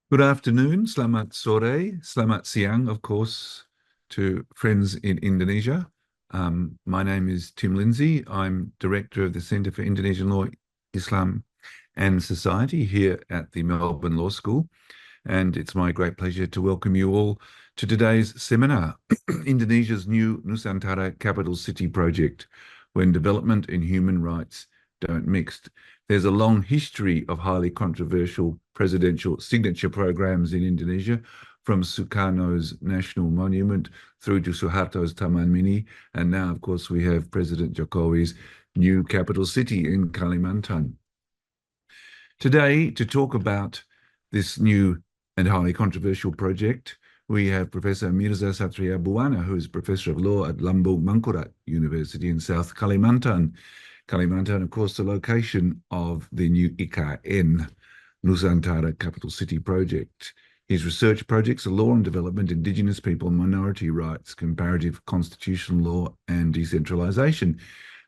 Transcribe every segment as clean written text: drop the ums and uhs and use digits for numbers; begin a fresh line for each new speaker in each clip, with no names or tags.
Good afternoon, selamat sore, selamat siang, of course, to friends in Indonesia. My name is Tim Lindsay. I'm director of the Centre for Indonesian Law, Islam and Society here at the Melbourne Law School. And it's my great pleasure to welcome you all to today's seminar, Indonesia's new Nusantara Capital City project, when development and human rights don't mix. There's a long history of highly controversial presidential signature programs in Indonesia, from Sukarno's National Monument through to Suharto's Taman Mini. And now, of course, we have President Jokowi's new capital city in Kalimantan. Today, to talk about this new and highly controversial project, we have Professor Mirza Satria Buwana, who is Professor of Law at Lambung Mangkurat University in South Kalimantan. Kalimantan, of course, the location of the new IKN, Nusantara Capital City project. His research projects are law and development, indigenous people, minority rights, comparative constitutional law, and decentralization.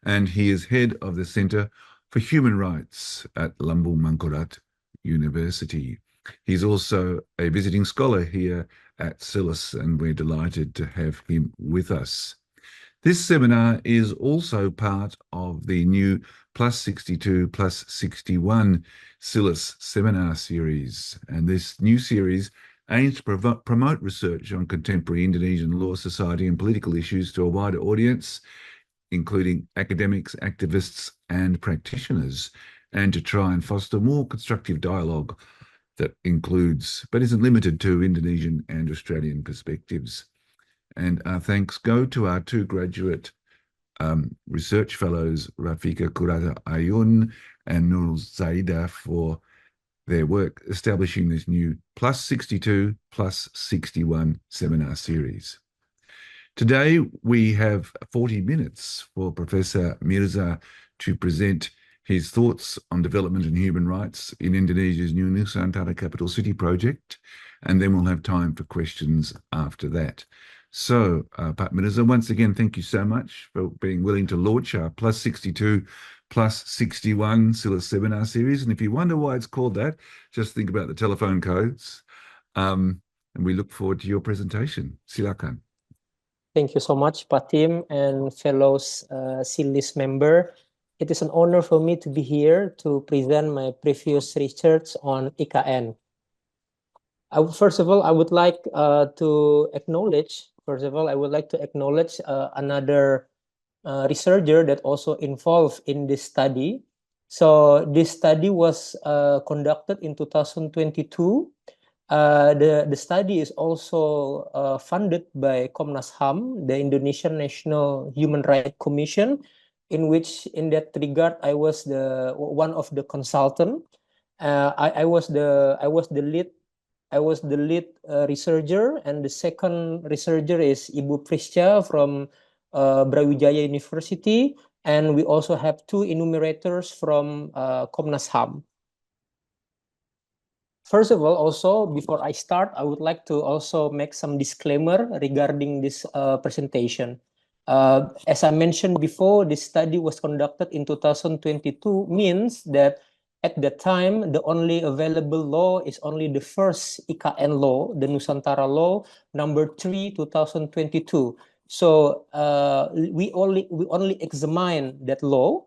And he is head of the Center for Human Rights at Lambung Mangkurat University. He's also a visiting scholar here at SILIS, and we're delighted to have him with us. This seminar is also part of the new Plus 62, Plus 61 SILIS seminar series. And this new series aims to promote research on contemporary Indonesian law, society, and political issues to a wider audience, including academics, activists, and practitioners, and to try and foster more constructive dialogue that includes, but isn't limited to, Indonesian and Australian perspectives. And our thanks go to our two graduate research fellows, Rafika Kurata Ayun and Nurul Zaida, for their work establishing this new Plus 62, Plus 61 seminar series. Today, we have 40 minutes for Professor Mirza to present his thoughts on development and human rights in Indonesia's new Nusantara Capital City project, and then we'll have time for questions after that. So, Pak Mirza, once again, thank you so much for being willing to launch our Plus 62, Plus 61 SILIS seminar series. And if you wonder why it's called that, just think about the telephone codes. And we look forward to your presentation. Silakan.
Thank you so much, Pak Tim and fellow SILIS member. It is an honor for me to be here to present my previous research on IKN. First of all, I would like to acknowledge, another researcher that also involved in this study. So this study was conducted in 2022. The study is also funded by Komnas HAM, the Indonesian National Human Rights Commission, in that regard I was one of the consultant. I was the lead researcher, and the second researcher is Ibu Prisca from Brawijaya University, and we also have two enumerators from Komnas HAM. First of all, also, before I start, I would like to also make some disclaimer regarding this presentation. As I mentioned before, this study was conducted in 2022, means that at that time, the only available law is only the first IKN law, the Nusantara Law, number 3, 2022. So we only examine that law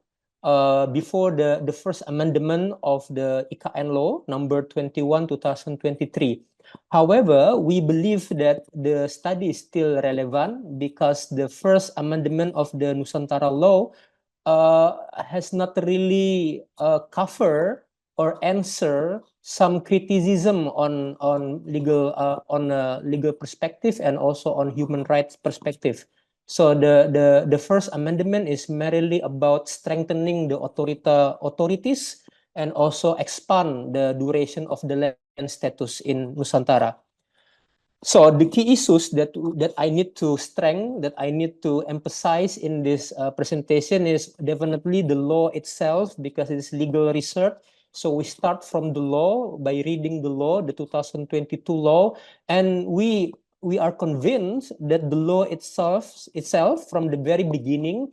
before the first amendment of the IKN law number 21 2023. However, we believe that the study is still relevant because the first amendment of the Nusantara law has not really cover or answer some criticism on legal perspective and also on human rights perspective. So the first amendment is merely about strengthening the authorities and also expand the duration of the land status in Nusantara. So the key issues that I need to emphasize in this presentation is definitely the law itself, because it is legal research. So we start from the law by reading the law, the 2022 law, and we are convinced that the law itself from the very beginning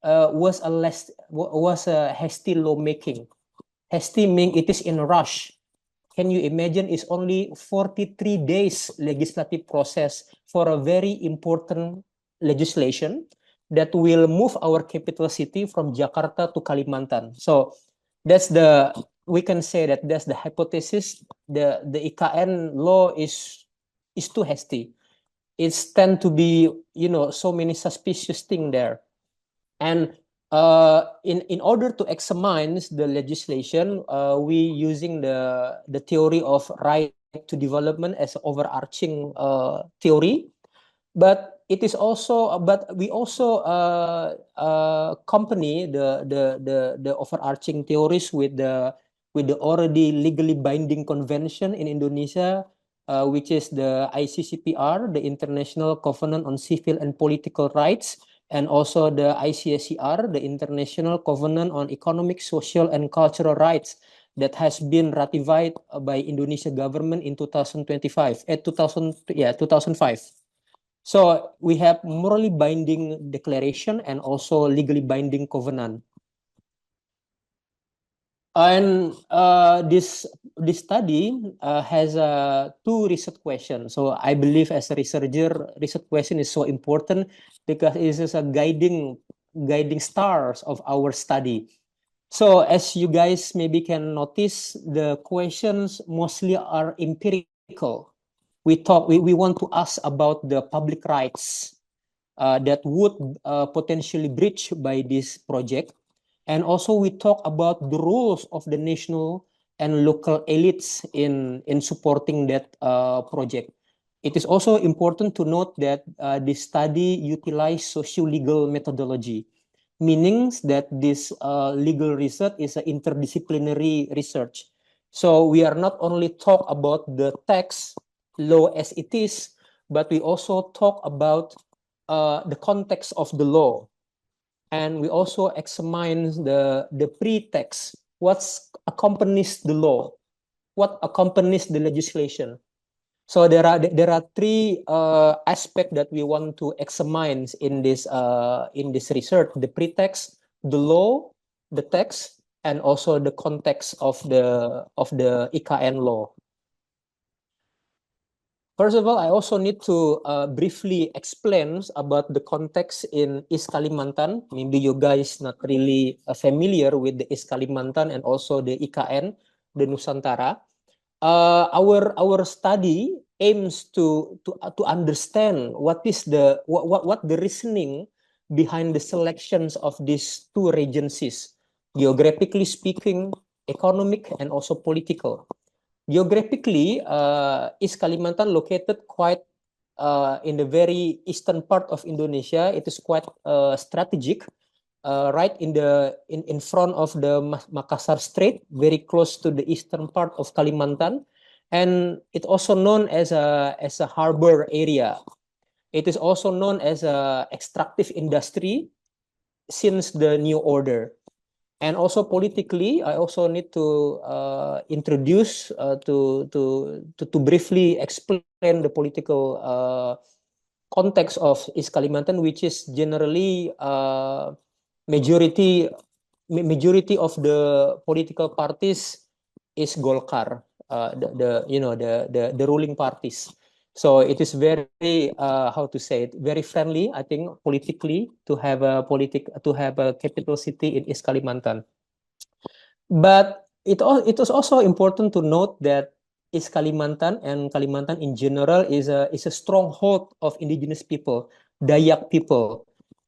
was a hasty lawmaking. Hasty meaning it is in a rush. can you imagine, is only 43 days legislative process for a very important legislation that will move our capital city from Jakarta to Kalimantan. So that's we can say that that's the hypothesis. The IKN law is too hasty. It's tend to be, so many suspicious things there. And in order to examine the legislation, we using the theory of right to development as overarching theory, but it is also, but we also accompany the overarching theories with the already legally binding convention in Indonesia, which is the ICCPR, the International Covenant on Civil and Political Rights, and also the ICSCR, the International Covenant on Economic, Social, and Cultural Rights, that has been ratified by Indonesia government in 2005. 2005. So we have morally binding declaration and also legally binding covenant. And this study has two research questions. So I believe as a researcher, research question is so important because it is a guiding stars of our study. So as you guys maybe can notice, the questions mostly are empirical. We want to ask about the public rights that would potentially breach by this project. And also we talk about the roles of the national and local elites in supporting that project. It is also important to note that this study utilized socio-legal methodology, meaning that this legal research is an interdisciplinary research. So we are not only talk about the text law as it is, but we also talk about the context of the law. And we also examine the pretext, what accompanies the law, what accompanies the legislation. So there are three aspects that we want to examine in this research: the pretext, the law, the text, and also the context of the IKN law. First of all, I also need to briefly explain about the context in East Kalimantan. Maybe you guys not really familiar with the East Kalimantan and also the IKN, the Nusantara. Our study aims to understand what is what the reasoning behind the selections of these two regencies, geographically speaking, economic, and also political. Geographically, East Kalimantan located quite in the very eastern part of Indonesia. It is quite strategic, right in front of the Makassar Strait, very close to the eastern part of Kalimantan, and it also known as a harbor area. It is also known as a extractive industry since the New Order. And also politically, I also need to introduce to briefly explain the political context of East Kalimantan, which is generally majority of the political parties is Golkar, the ruling parties. So it is very how to say it, very friendly, I think, politically to have a capital city in East Kalimantan. But it is also important to note that East Kalimantan and Kalimantan in general is a stronghold of indigenous people, Dayak people,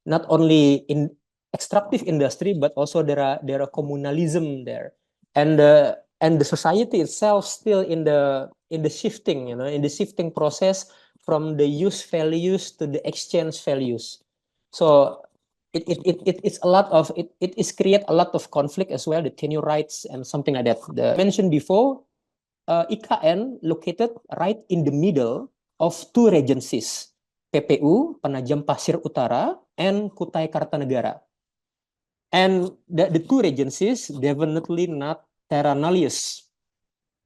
not only in extractive industry, but also there are communalism there, and the society itself still in the shifting, in the shifting process from the use values to the exchange values. So it's a lot of it is create a lot of conflict as well, the tenure rights and something like that. The mentioned before, IKN located right in the middle of two regencies, PPU Penajam Pasir Utara and Kutai Kartanegara. And the two regencies definitely not terra nullius.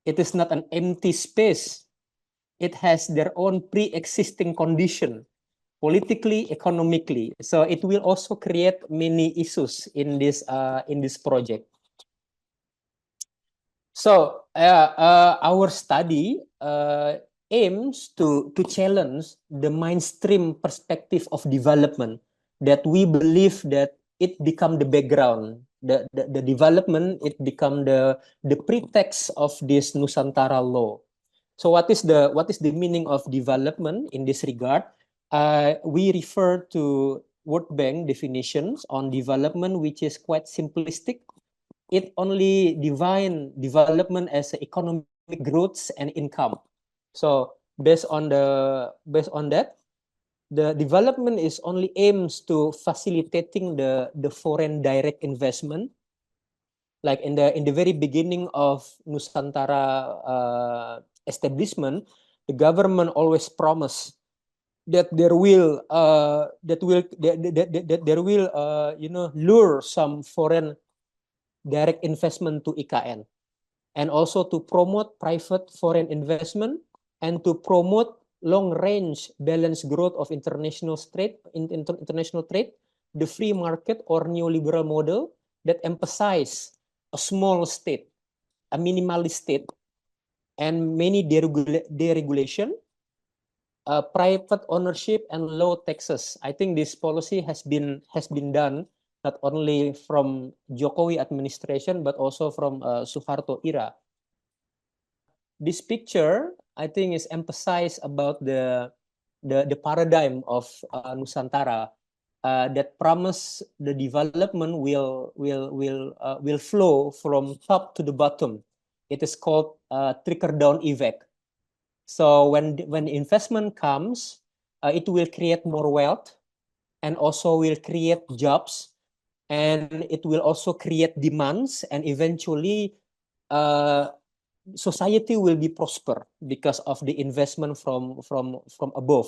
It is not an empty space. It has their own pre-existing condition, politically, economically. So it will also create many issues in this project. So our study aims to challenge the mainstream perspective of development that we believe that it become the background, the development, it become the pretext of this Nusantara law. So what is the meaning of development in this regard? We refer to World Bank definitions on development, which is quite simplistic. It only define development as economic growth and income. So based on that, the development is only aims to facilitating the foreign direct investment. Like in the very beginning of Nusantara establishment, the government always promise that there will lure some foreign direct investment to IKN, and also to promote private foreign investment and to promote long-range balanced growth of international trade, the free market or neoliberal model that emphasize a small state, a minimalist state, and many deregulation, private ownership, and low taxes. I think this policy has been done not only from Jokowi administration but also from Suharto era. This picture, I think, is emphasized about the paradigm of Nusantara that promise the development will flow from top to the bottom. It is called trickle down effect. So when investment comes, it will create more wealth and also will create jobs, and it will also create demands, and eventually society will be prosper because of the investment from above.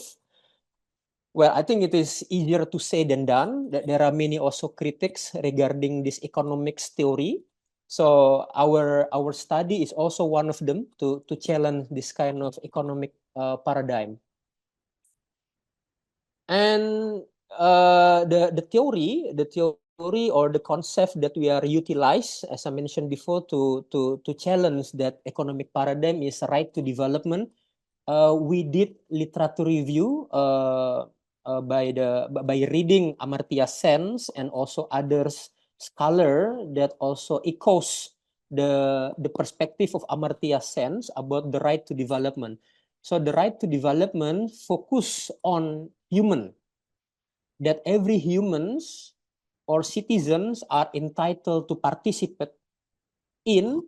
Well, I think it is easier to say than done. That there are many also critics regarding this economics theory. So our study is also one of them to challenge this kind of economic paradigm. And the theory or the concept that we are utilize, as I mentioned before, to challenge that economic paradigm is right to development. We did literature review by reading Amartya Sen's and also others scholar that also echoes the perspective of Amartya Sen's about the right to development. So the right to development focus on human, that every humans or citizens are entitled to participate in,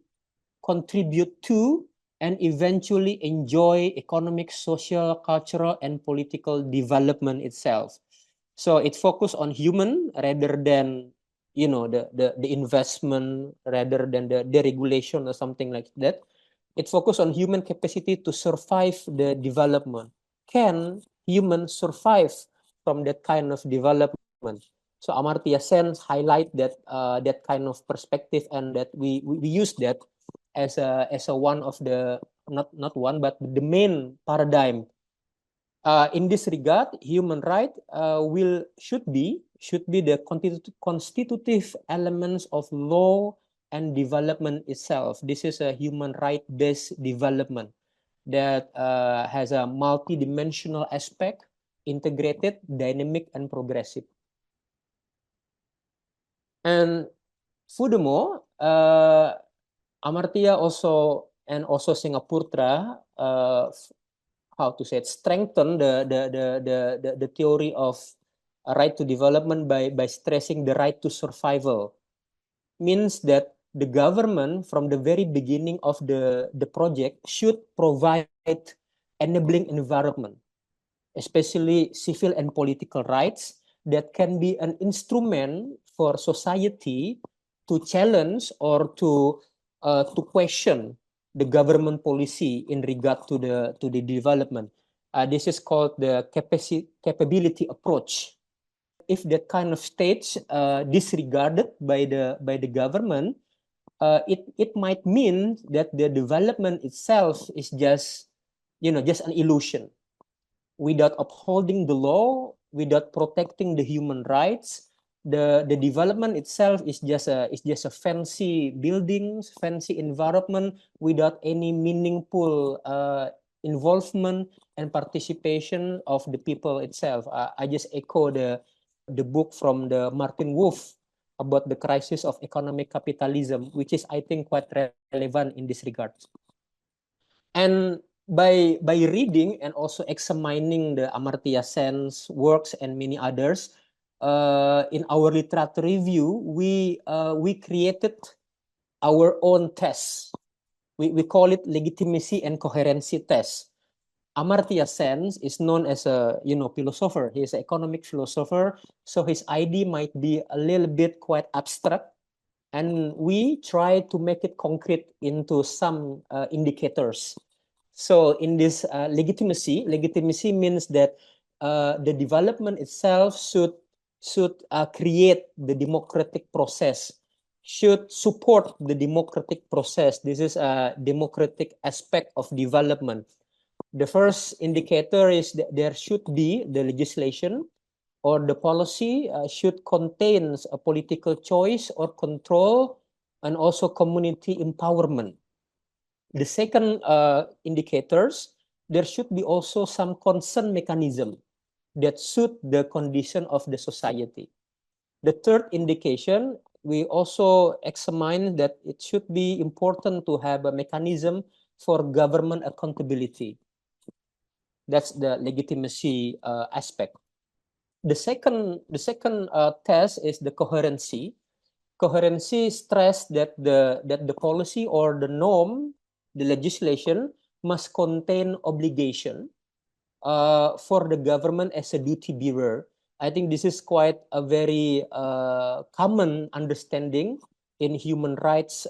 contribute to, and eventually enjoy economic, social, cultural, and political development itself. So it focuses on human rather than the investment, rather than the regulation or something like that. It focuses on human capacity to survive the development. Can humans survive from that kind of development? So Amartya Sen highlight that that kind of perspective, and that we use that as a one of the not one but the main paradigm. In this regard, human right should be the constitutive elements of law and development itself. This is a human right based development that has a multidimensional aspect, integrated, dynamic, and progressive. And furthermore, Amartya also and also Singaputra, how to say it, strengthen the theory of a right to development by stressing the right to survival. Means that the government from the very beginning of the project should provide enabling environment, especially civil and political rights, that can be an instrument for society to challenge or to question the government policy in regard to the development. This is called the capability approach. If that kind of stage disregarded by the government, it might mean that the development itself is just an illusion. Without upholding the law, without protecting the human rights, the development itself is just a fancy buildings, fancy environment without any meaningful involvement and participation of the people itself. I just echo the book from the Martin Wolf about the crisis of economic capitalism, which is, I think, quite relevant in this regard. And by reading and also examining the Amartya Sen's works and many others, in our literature review, we created our own test. We call it legitimacy and coherency test. Amartya Sen is known as a philosopher. He is an economic philosopher, so his idea might be a little bit quite abstract, and we try to make it concrete into some indicators. So in this legitimacy means that the development itself should create the democratic process, should support the democratic process. This is a democratic aspect of development. The first indicator is that there should be the legislation or the policy should contain a political choice or control and also community empowerment. The second indicators, there should be also some consent mechanism that suit the condition of the society. The third indication, we also examine that it should be important to have a mechanism for government accountability. That's the legitimacy aspect. The second test is the coherency. Coherency stress that the policy or the norm, the legislation must contain obligation for the government as a duty bearer. I think this is quite a very common understanding in human rights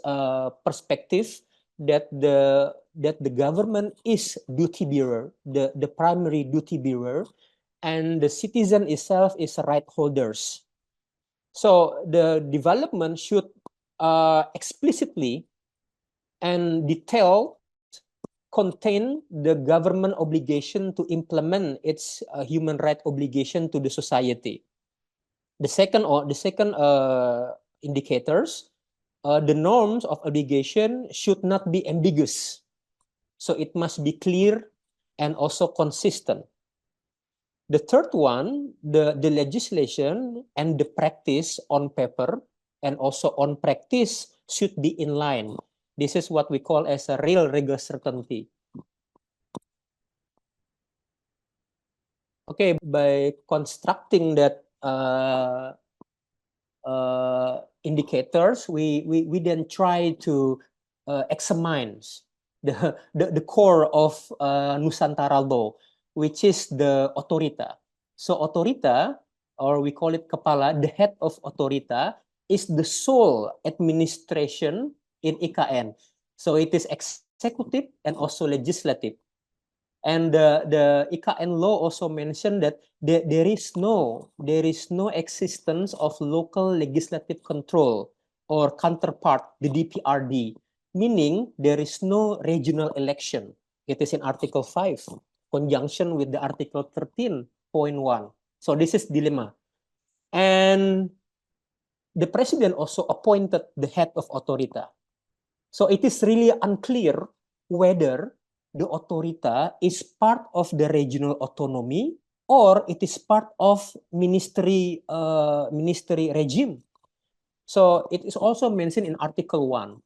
perspective, that the government is duty bearer, the primary duty bearer, and the citizen itself is right holders. So the development should explicitly and detailed contain the government obligation to implement its human right obligation to the society. The second indicators, the norms of obligation should not be ambiguous. So it must be clear and also consistent. The third one, the legislation and the practice on paper and also on practice should be in line. This is what we call as a real legal certainty. Okay, by constructing that indicators, we then try to examine the core of Nusantara law, which is the otorita. So otorita, or we call it kepala, the head of otorita, is the sole administration in IKN. So it is executive and also legislative. And the IKN law also mentioned that there is no existence of local legislative control or counterpart, the DPRD, meaning there is no regional election. It is in Article 5, conjunction with the Article 13.1. So this is dilemma. And the president also appointed the head of otorita. So it is really unclear whether the otorita is part of the regional autonomy or it is part of ministry regime. So it is also mentioned in Article 1.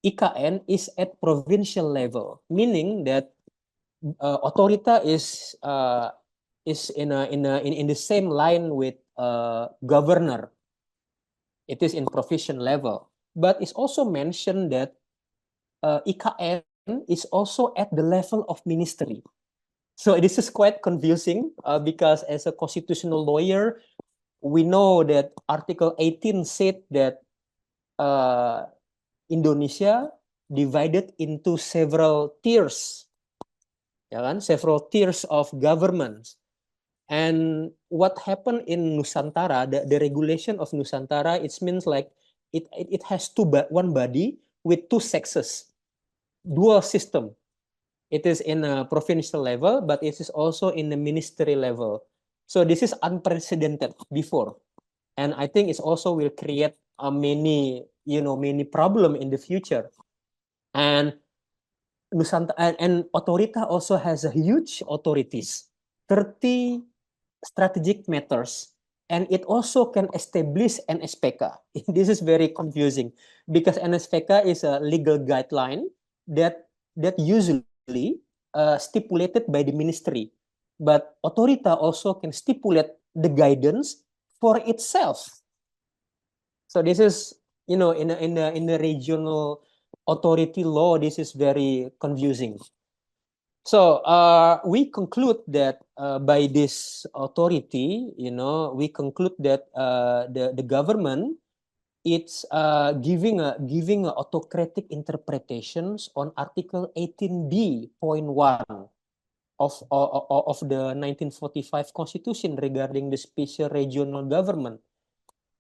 IKN is at provincial level, meaning that otorita is in the same line with governor. It is in provincial level, but it's also mentioned that IKN is also at the level of ministry. So this is quite confusing because as a constitutional lawyer, we know that Article 18 said that Indonesia divided into several tiers, ya kan? Several tiers of governments. And what happened in Nusantara, the regulation of Nusantara, it means like it has one body with two sexes, dual system. It is in a provincial level, but it is also in the ministry level. So this is unprecedented before. and I think it also will create many problem in the future. And Nusantara and Otorita also has a huge authorities, 30 strategic matters, and it also can establish NSPK. This is very confusing because NSPK is a legal guideline that usually stipulated by the ministry, but Otorita also can stipulate the guidance for itself. So this is, in the regional authority law, this is very confusing. So we conclude that by this authority, we conclude that the government it's giving a autocratic interpretations on Article 18B.1 of the 1945 Constitution regarding the special regional government.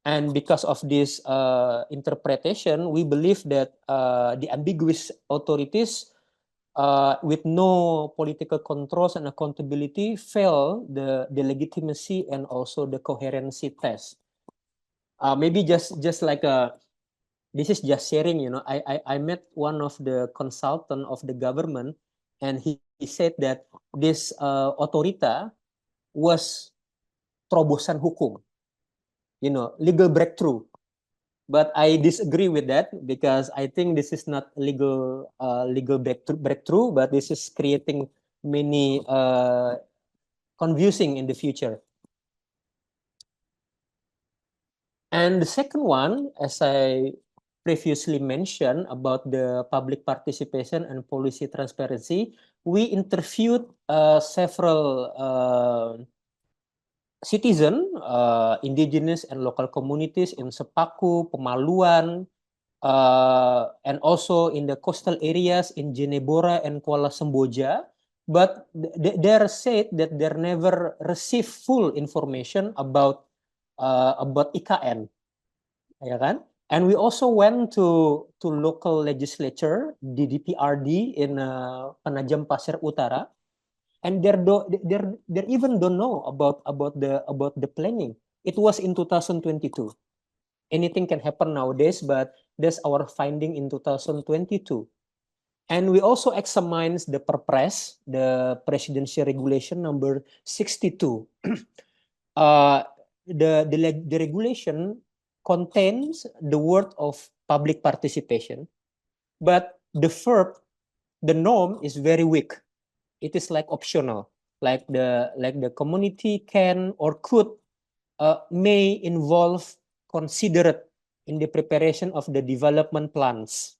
And because of this interpretation, we believe that the ambiguous authorities with no political controls and accountability fail the legitimacy and also the coherency test. Maybe just like this is just sharing, I met one of the consultant of the government, and he said that this otorita was terobosan hukum, legal breakthrough. But I disagree with that because I think this is not legal breakthrough, but this is creating many confusing in the future. And the second one, as I previously mentioned about the public participation and policy transparency, we interviewed several citizen, indigenous and local communities in Sepaku, Pemaluan, and also in the coastal areas in Jenebora and Kuala Semboja. But they're said that they never received full information about IKN, ya kan? And we also went to local legislature, the DPRD in Penajam Pasir Utara, and they even don't know about the planning. It was in 2022. Anything can happen nowadays, but that's our finding in 2022. And we also examined the Perpres, the Presidential Regulation number 62. The regulation contains the word of public participation, but the verb, the norm is very weak. It is like optional, like the community can or could, may involve, considerate in the preparation of the development plans.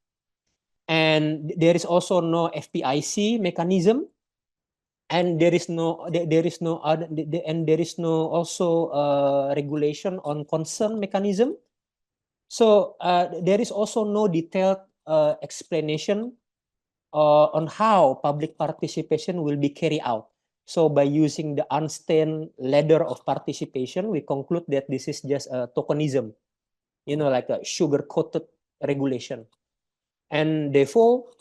And there is also no FPIC mechanism, and there is no also regulation on concern mechanism. So there is also no detailed explanation on how public participation will be carried out. So by using the unstained ladder of participation, we conclude that this is just a tokenism, like a sugar-coated regulation. And therefore,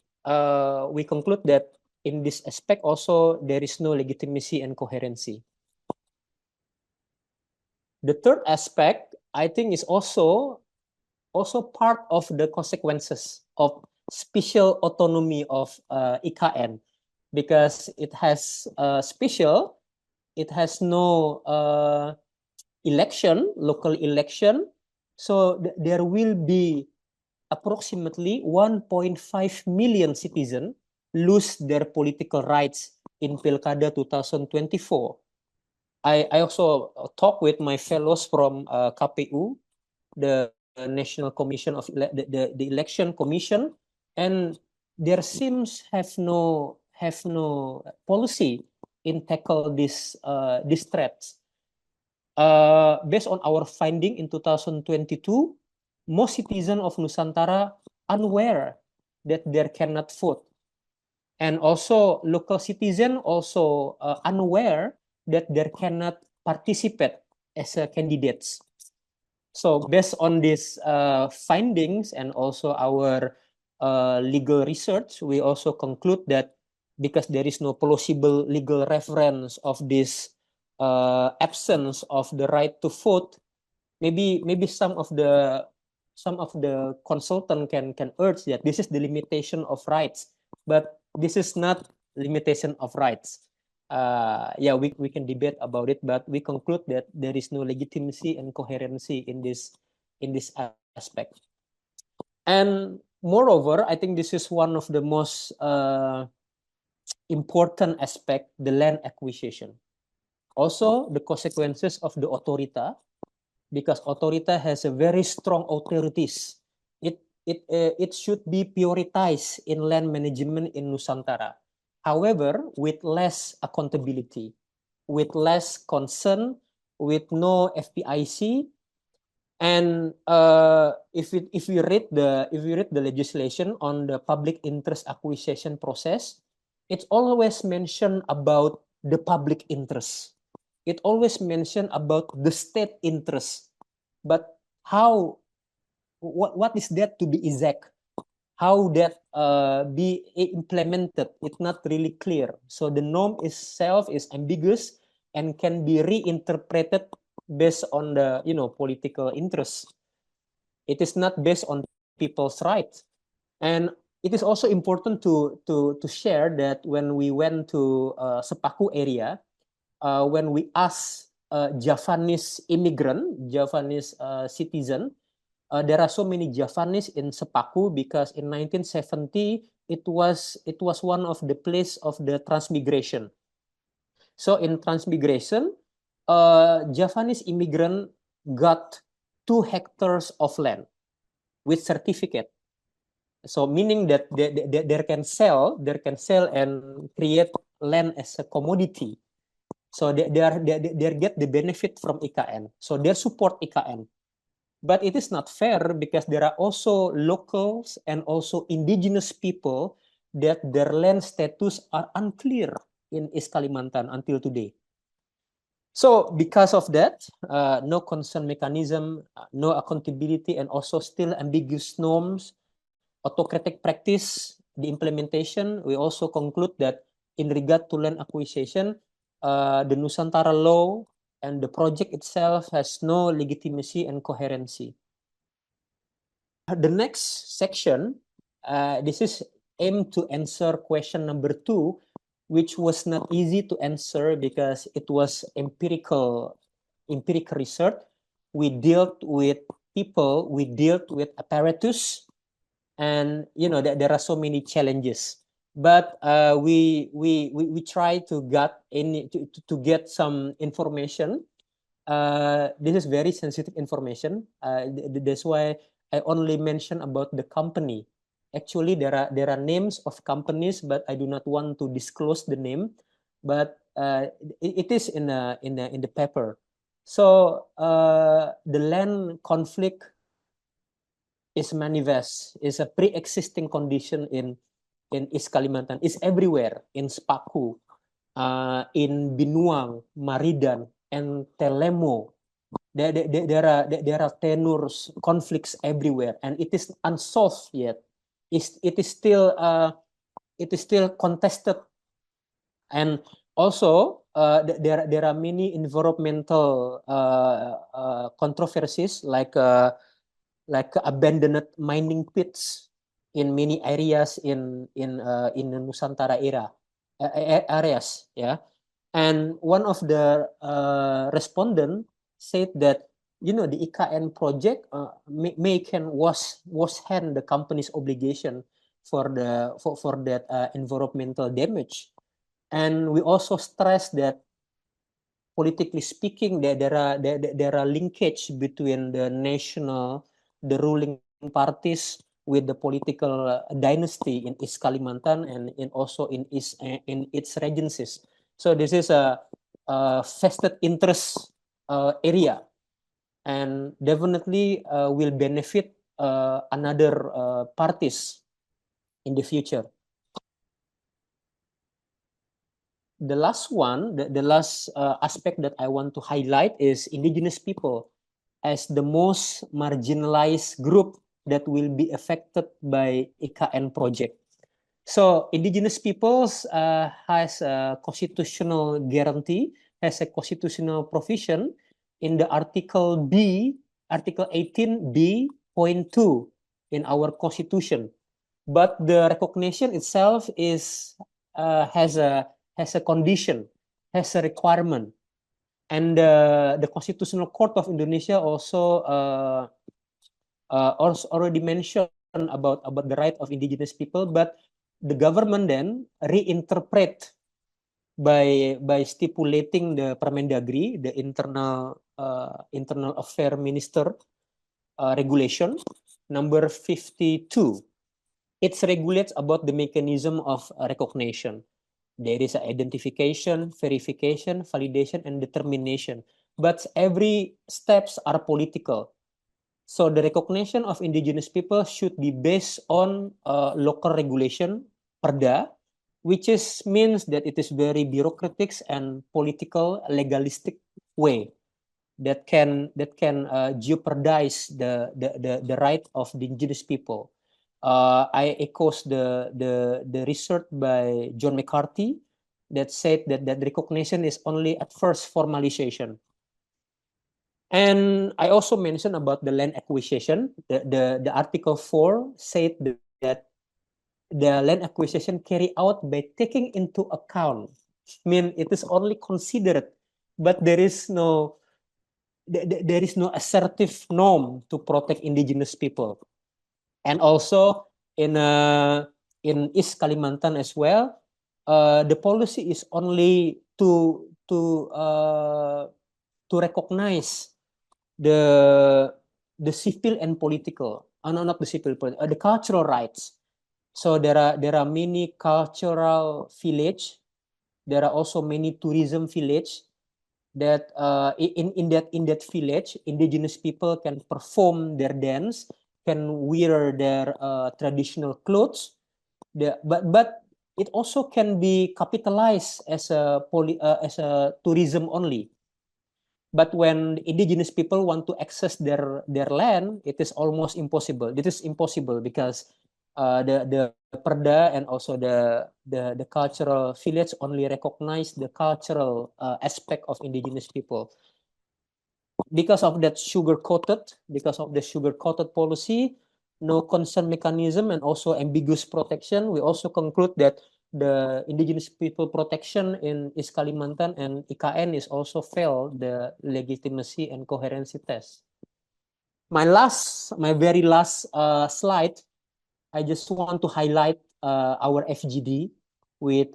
we conclude that in this aspect also, there is no legitimacy and coherency. The third aspect, I think, is also part of the consequences of special autonomy of IKN, because it has special, it has no local election, so there will be approximately 1.5 million citizens lose their political rights in Pilkada 2024. I also talked with my fellows from KPU, the National Commission of the Election Commission, and there seems have no policy in tackle these threats. Based on our finding in 2022, most citizens of Nusantara unaware that they cannot vote, and also local citizens also unaware that they cannot participate as candidates. So based on these findings and also our legal research, we also conclude that because there is no plausible legal reference of this absence of the right to vote, maybe some of the consultant can urge that this is the limitation of rights, but this is not limitation of rights. Yeah, we can debate about it, but we conclude that there is no legitimacy and coherency in this aspect. And moreover, I think this is one of the most important aspect, the land acquisition. Also, the consequences of the authorita, because authorita has a very strong authorities. It should be prioritized in land management in Nusantara. However, with less accountability, with less concern, with no FPIC, and if you read the legislation on the public interest acquisition process, it's always mentioned about the public interest. It always mentioned about the state interest. But what is that to be exact? How that be implemented? It's not really clear. So the norm itself is ambiguous and can be reinterpreted based on the political interest. It is not based on people's rights. And it is also important to share that when we went to Sepaku area, when we asked Javanese immigrant, Javanese citizen, there are so many Javanese in Sepaku because in 1970 it was one of the place of the transmigration. So in transmigration, Javanese immigrant got 2 hectares of land with certificate. So meaning that they can sell and create land as a commodity. So they get the benefit from IKN. So they support IKN. But it is not fair because there are also locals and also indigenous people that their land status are unclear in East Kalimantan until today. So because of that, no consent mechanism, no accountability, and also still ambiguous norms, autocratic practice, the implementation, we also conclude that in regard to land acquisition, the Nusantara law and the project itself has no legitimacy and coherency. The next section, this is aimed to answer question number 2, which was not easy to answer because it was empirical research. We dealt with people, we dealt with apparatus, and there are so many challenges. But we try to get some information. This is very sensitive information. That's why I only mention about the company. Actually, there are names of companies, but I do not want to disclose the name. But it is in the paper. So the land conflict is manifest, is a pre-existing condition in East Kalimantan. It's everywhere, in Sepaku, in Binuang, Maridan, and Telemo. There are tenures, conflicts everywhere, and it is unsolved yet. It is still contested, and also there are many environmental controversies like abandoned mining pits in many areas in Nusantara areas, yeah. And one of the respondent said that the IKN project can wash hand the company's obligation for that environmental damage. And we also stress that politically speaking, there are linkage between the ruling parties with the political dynasty in East Kalimantan and also in its regencies. So this is a vested interest area, and definitely will benefit another parties in the future. The last one, the last aspect that I want to highlight is indigenous people as the most marginalized group that will be affected by IKN project. So indigenous peoples has a constitutional guarantee, has a constitutional provision in the Article B Article 18B.2 in our constitution. But the recognition itself has a condition, has a requirement, and the Constitutional Court of Indonesia also already mentioned about the right of indigenous people, but the government then reinterpret by stipulating the Permendagri, the internal affair minister regulation number 52. It regulates about the mechanism of recognition. There is identification, verification, validation, and determination. But every steps are political. So the recognition of indigenous people should be based on local regulation, Perda, which means that it is very bureaucratic and political, legalistic way that can jeopardize the right of the indigenous people. I echoes the research by John McCarthy that said that recognition is only at first formalization. And I also mentioned about the land acquisition. The Article 4 said that the land acquisition carried out by taking into account. I mean, it is only considered, but there is no assertive norm to protect indigenous people. And also in East Kalimantan as well, the policy is only to recognize the civil and political, not the civil, the cultural rights. So there are many cultural village. There are also many tourism village that in that village, indigenous people can perform their dance, can wear their traditional clothes. But it also can be capitalized as a tourism only. But when indigenous people want to access their land, it is almost impossible. It is impossible because the Perda and also the cultural village only recognize the cultural aspect of indigenous people. Because of the sugar-coated policy, no consent mechanism, and also ambiguous protection, we also conclude that the indigenous people protection in East Kalimantan and IKN is also failed the legitimacy and coherency test. My very last slide, I just want to highlight our FGD with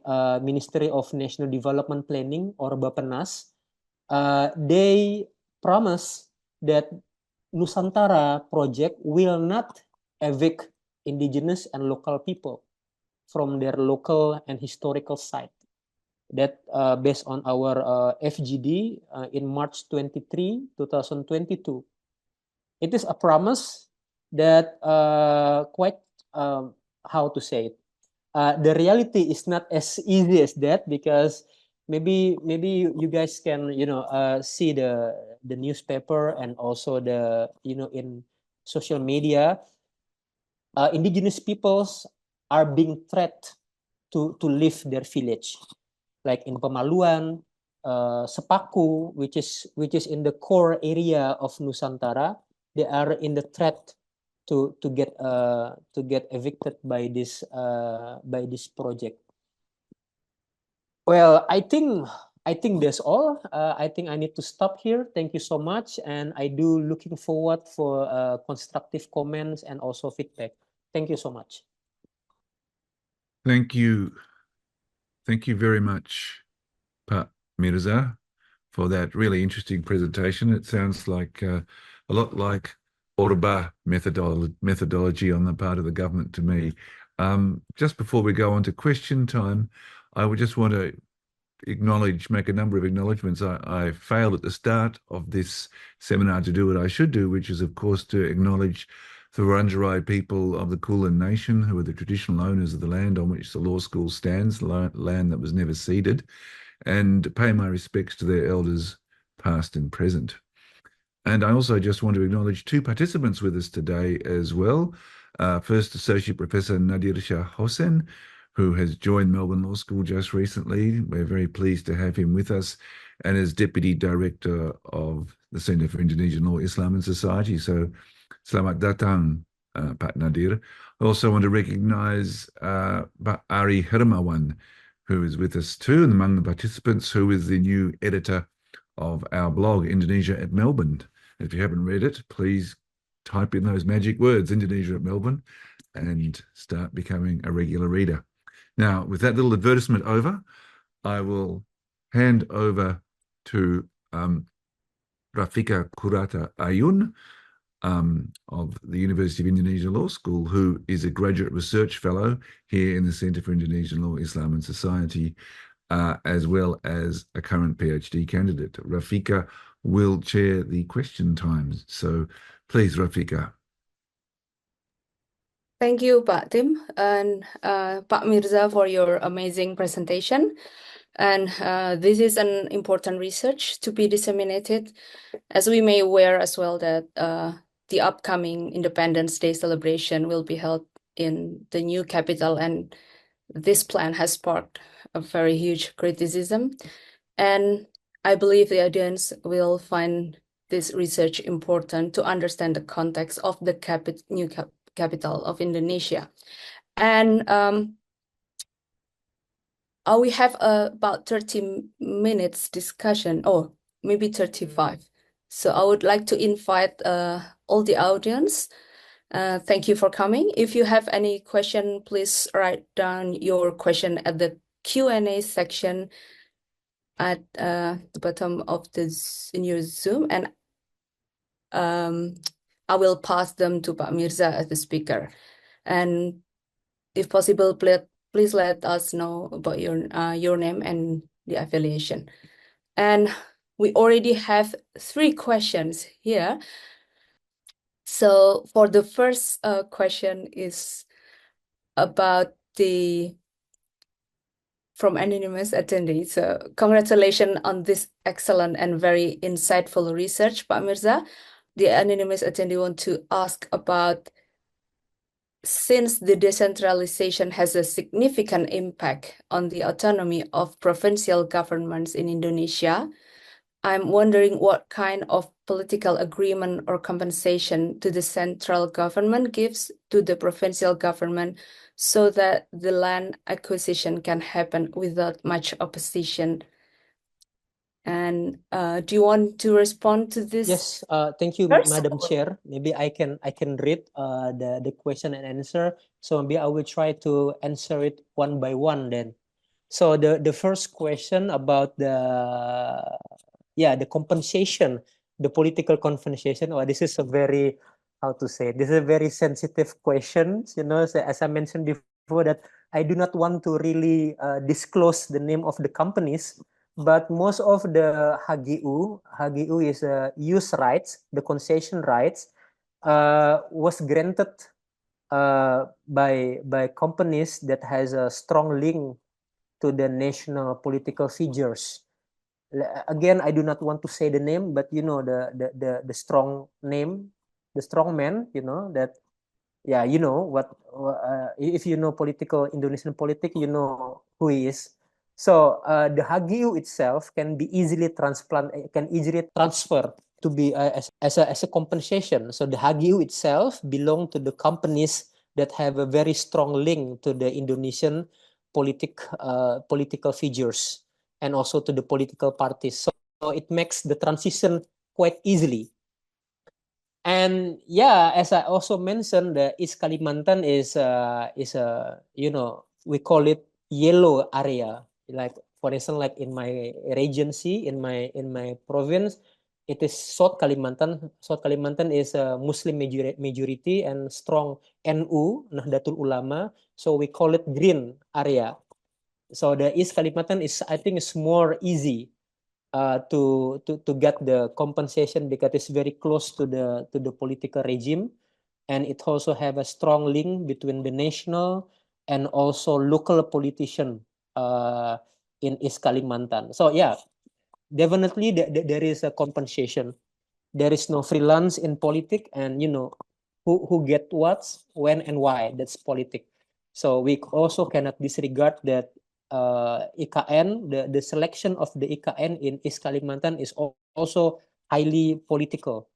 Ministry of National Development Planning or Bappenas. They promise that Nusantara project will not evict indigenous and local people from their local and historical site. That based on our FGD in March 23, 2022. It is a promise that quite, how to say it, the reality is not as easy as that, because maybe you guys can see the newspaper and also the in social media, indigenous peoples are being threatened to leave their village, like in Pemaluan, Sepaku, which is in the core area of Nusantara. They are in the threat to get evicted by this project. Well, I think that's all. I think I need to stop here. Thank you so much, and I do looking forward for constructive comments and also feedback. Thank you so much.
Thank you very much, Pak Mirza, for that really interesting presentation. It sounds like a lot like Orba methodology on the part of the government to me. Just before we go on to question time, I would just want to make a number of acknowledgements. I failed at the start of this seminar to do what I should do, which is, of course, to acknowledge the Wurundjeri people of the Kulin Nation, who are the traditional owners of the land on which the law school stands, land that was never ceded, and pay my respects to their elders, past and present. And I also just want to acknowledge two participants with us today as well. First, Associate Professor Nadir Shah Hossain, who has joined Melbourne Law School just recently. We're very pleased to have him with us, and as Deputy Director of the Center for Indonesian Law, Islam and Society. So, selamat datang, Pak Nadir. I also want to recognize Pak Ari Hermawan, who is with us too, and among the participants, who is the new editor of our blog, Indonesia at Melbourne. If you haven't read it, please type in those magic words, Indonesia at Melbourne, and start becoming a regular reader. Now, with that little advertisement over, I will hand over to Rafika Kurata Ayun of the University of Indonesia Law School, who is a graduate research fellow here in the Center for Indonesian Law, Islam and Society, as well as a current PhD candidate. Rafika will chair the question times. So please, Rafika.
Thank you, Pak Tim and Pak Mirza, for your amazing presentation. And this is an important research to be disseminated, as we may aware as well that the upcoming Independence Day celebration will be held in the new capital, and this plan has sparked a very huge criticism. And I believe the audience will find this research important to understand the context of the new capital of Indonesia. And we have about 30 minutes discussion, or maybe 35. So I would like to invite all the audience. Thank you for coming. If you have any question, please write down your question at the Q&A section at the bottom of in your Zoom, and I will pass them to Pak Mirza as the speaker. And if possible, please let us know about your name and the affiliation. And we already have 3 questions here. So for the first question is about from anonymous attendee. So congratulations on this excellent and very insightful research, Pak Mirza. The anonymous attendee want to ask about, since the decentralization has a significant impact on the autonomy of provincial governments in Indonesia, I'm wondering what kind of political agreement or compensation to the central government gives to the provincial government so that the land acquisition can happen without much opposition. And do you want to respond to this?
Yes, thank you,
first?
Madam Chair. Maybe I can read the question and answer. So maybe I will try to answer it one by one then. So the first question about the compensation, the political compensation. Oh, this is a very, how to say, this is a very sensitive question. You know, so as I mentioned before, that I do not want to really disclose the name of the companies. But most of the HGU is use rights, the concession rights, was granted by companies that has a strong link to the national political figures. Again, I do not want to say the name, but you know the strong name, the strong man. You know that. Yeah, you know what? If you know Indonesian politics, you know who he is. So the HGU itself can be easily transfer to be as a compensation. So the HGU itself belong to the companies that have a very strong link to the Indonesian political figures and also to the political parties. So it makes the transition quite easily. And yeah, as I also mentioned, the East Kalimantan is a you know, we call it yellow area. Like for instance, like in my regency, in my province, it is South Kalimantan. South Kalimantan is a Muslim majority and strong NU, Nahdlatul Ulama. So we call it green area. So the East Kalimantan is, I think, is more easy to get the compensation because it's very close to the political regime, and it also have a strong link between the national and also local politician in East Kalimantan. So yeah, definitely there is a compensation. There is no freelance in politics, and you know who get what, when, and why. That's politics. So we also cannot disregard that IKN, the selection of the IKN in East Kalimantan is also highly political.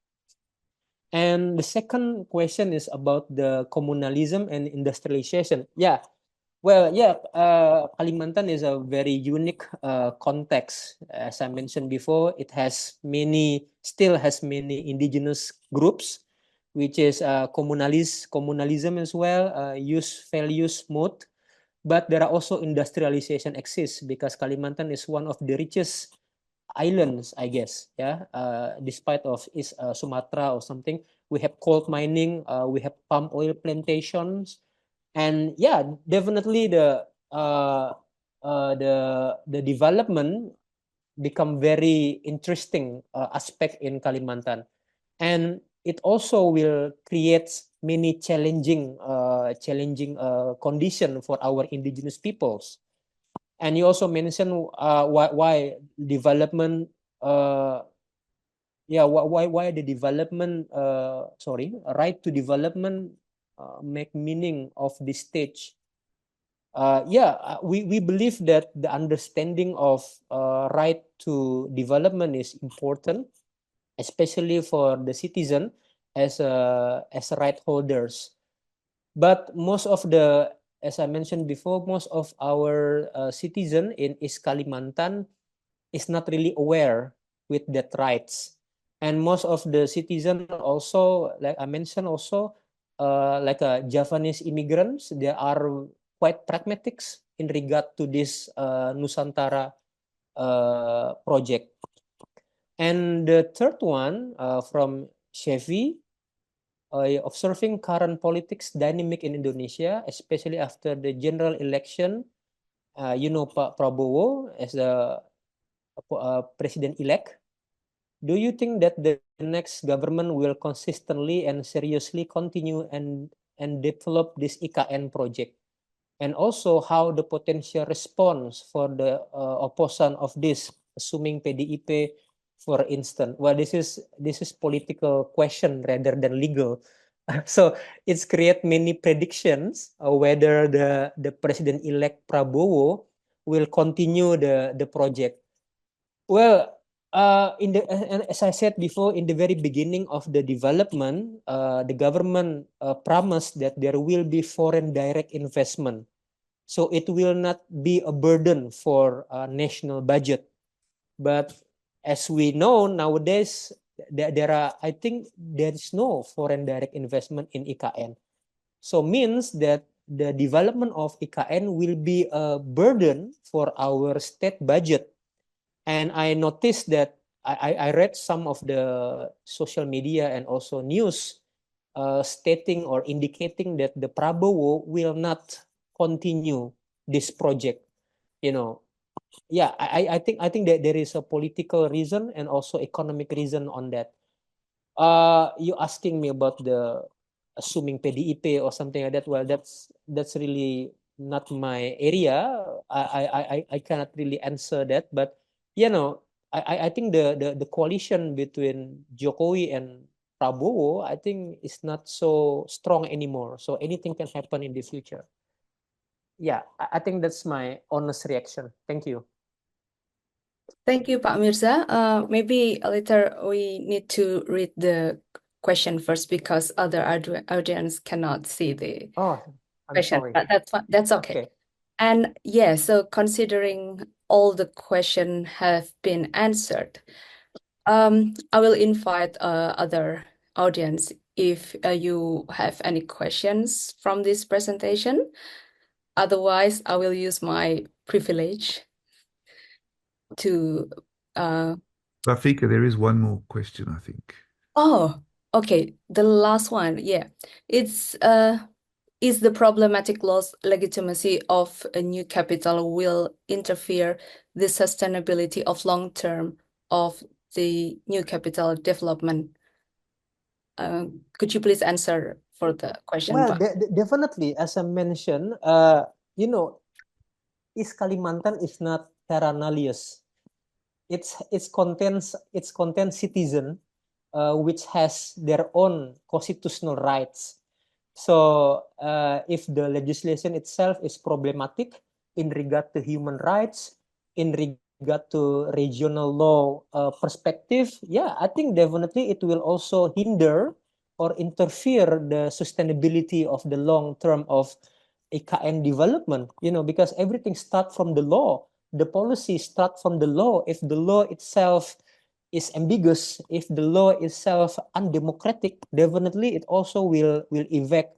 And the second question is about the communalism and industrialization. Yeah, well, yeah, Kalimantan is a very unique context. As I mentioned before, it has still has many indigenous groups, which is communalism as well, use values mode. But there are also industrialization exists because Kalimantan is one of the richest islands, I guess. Yeah, despite of Sumatra or something, we have coal mining, we have palm oil plantations, and yeah, definitely the development become very interesting aspect in Kalimantan, and it also will create many challenging condition for our indigenous peoples. And you also mentioned why development why the development right to development make meaning of this stage. We believe that the understanding of right to development is important, especially for the citizen as right holders. But as I mentioned before, most of our citizen in East Kalimantan is not really aware with that rights. And most of the citizen also, like I mentioned also, Javanese immigrants, they are quite pragmatic in regard to this Nusantara project. And the third one from Chevy, observing current politics dynamic in Indonesia, especially after the general election, Pak Prabowo as the president-elect. Do you think that the next government will consistently and seriously continue and develop this IKN project? And also how the potential response for the opposition of this, assuming PDIP, for instance. Well, this is political question rather than legal. So it's create many predictions whether the president-elect Prabowo will continue the project. Well, as I said before, in the very beginning of the development, the government promised that there will be foreign direct investment, so it will not be a burden for national budget. But as we know nowadays, I think there is no foreign direct investment in IKN. So means that the development of IKN will be a burden for our state budget. And I noticed that I read some of the social media and also news stating or indicating that the Prabowo will not continue this project. I think that there is a political reason and also economic reason on that. You asking me about the assuming PDIP or something like that. Well, that's really not my area. I cannot really answer that. But I think the coalition between Jokowi and Prabowo, I think, is not so strong anymore. So anything can happen in the future. Yeah, I think that's my honest reaction. Thank you.
Thank you, Pak Mirza. Maybe later we need to read the question first because other audience cannot see the
I'm
question.
sorry.
But that's okay. And yeah, so considering all the questions have been answered, I will invite other audience if you have any questions from this presentation. Otherwise, I will use my privilege to
Rafika, there is one more question, I think.
Oh, okay. The last one, yeah. It's is the problematic loss legitimacy of a new capital will interfere the sustainability of long term of the new capital development? Could you please answer for the question,
Well,
Pak?
definitely, as I mentioned, East Kalimantan is not terra nullius. It's contains citizen, which has their own constitutional rights. So if the legislation itself is problematic in regard to human rights, in regard regard to regional law perspective, yeah, I think definitely it will also hinder or interfere the sustainability of the long term of IKN development, because everything starts from the law. The policy start from the law. If the law itself is ambiguous, if the law itself undemocratic, definitely it also will affect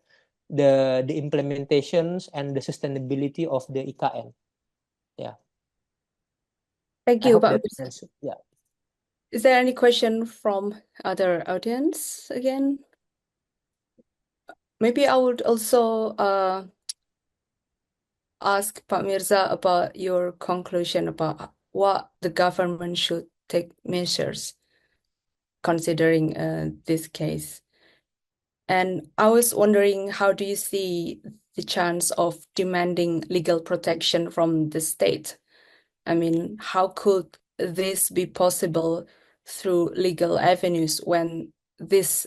the implementations and the sustainability of the IKN. Yeah.
Thank
I
you,
hope
Pak
that
Mirza.
answers. Yeah.
Is there any question from other audience again? Maybe I would also ask Pak Mirza about your conclusion about what the government should take measures considering this case. And I was wondering, how do you see the chance of demanding legal protection from the state? I mean, how could this be possible through legal avenues when these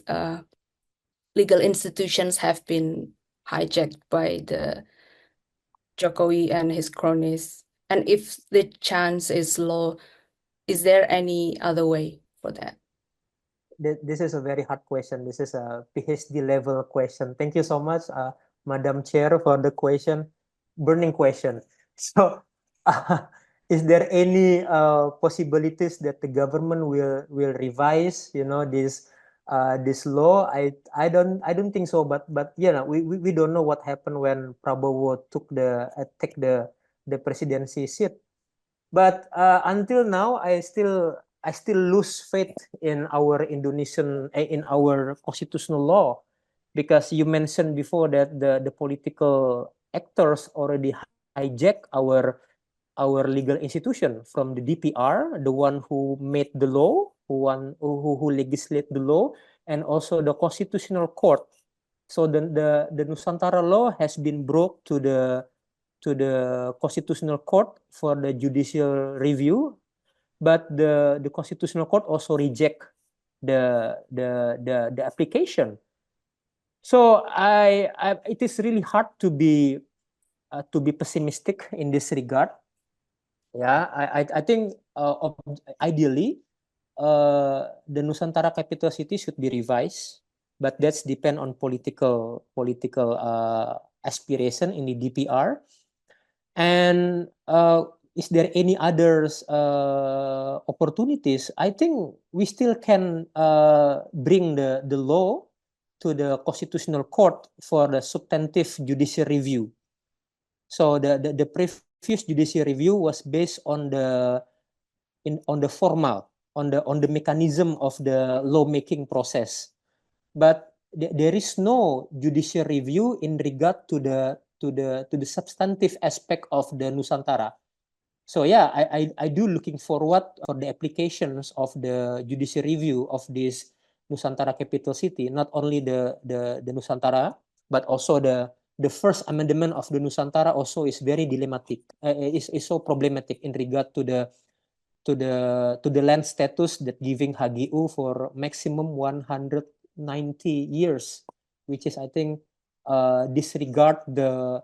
legal institutions have been hijacked by the Jokowi and his cronies? And if the chance is low, is there any other way for that?
This is a very hard question. This is a PhD level question. Thank you so much, Madam Chair, for the question, burning question. So, is there any possibilities that the government will revise, this law? I don't think so. But we don't know what happened when Prabowo take the presidency seat. But until now, I still lose faith in our in our constitutional law, because you mentioned before that the political actors already hijack our legal institution, from the DPR, the one who made the law, who legislate the law, and also the constitutional court. So the Nusantara law has been brought to the constitutional court for the judicial review, but the constitutional court also reject the application. So it is really hard to be pessimistic in this regard. Yeah, I think ideally the Nusantara capital city should be revised, but that's depend on political aspiration in the DPR. And is there any others opportunities? I think we still can bring the law to the constitutional court for the substantive judicial review. So the previous judicial review was based on the formal, on the mechanism of the lawmaking process, but there is no judicial review in regard to the substantive aspect of the Nusantara. So yeah, I do looking forward for the applications of the judicial review of this Nusantara capital city, not only the Nusantara, but also the first amendment of the Nusantara also is very dilemmatic, is so problematic in regard to the land status that giving HGU for maximum 190 years, which is, I think, disregard the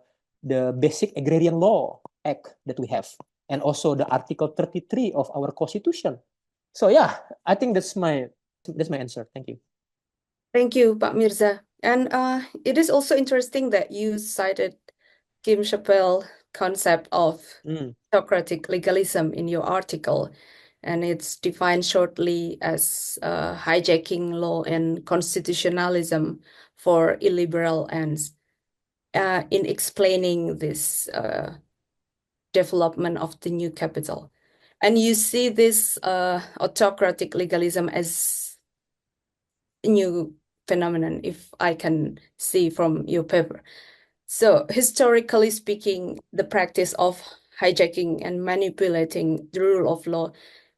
basic agrarian law act that we have, and also the Article 33 of our Constitution. So yeah, I think that's my answer. Thank you.
Thank you, Pak Mirza. And it is also interesting that you cited Kim Chappell concept of autocratic legalism in your article, and it's defined shortly as hijacking law and constitutionalism for illiberal ends. In explaining this development of the new capital, and you see this autocratic legalism as a new phenomenon, if I can see from your paper. So historically speaking, the practice of hijacking and manipulating the rule of law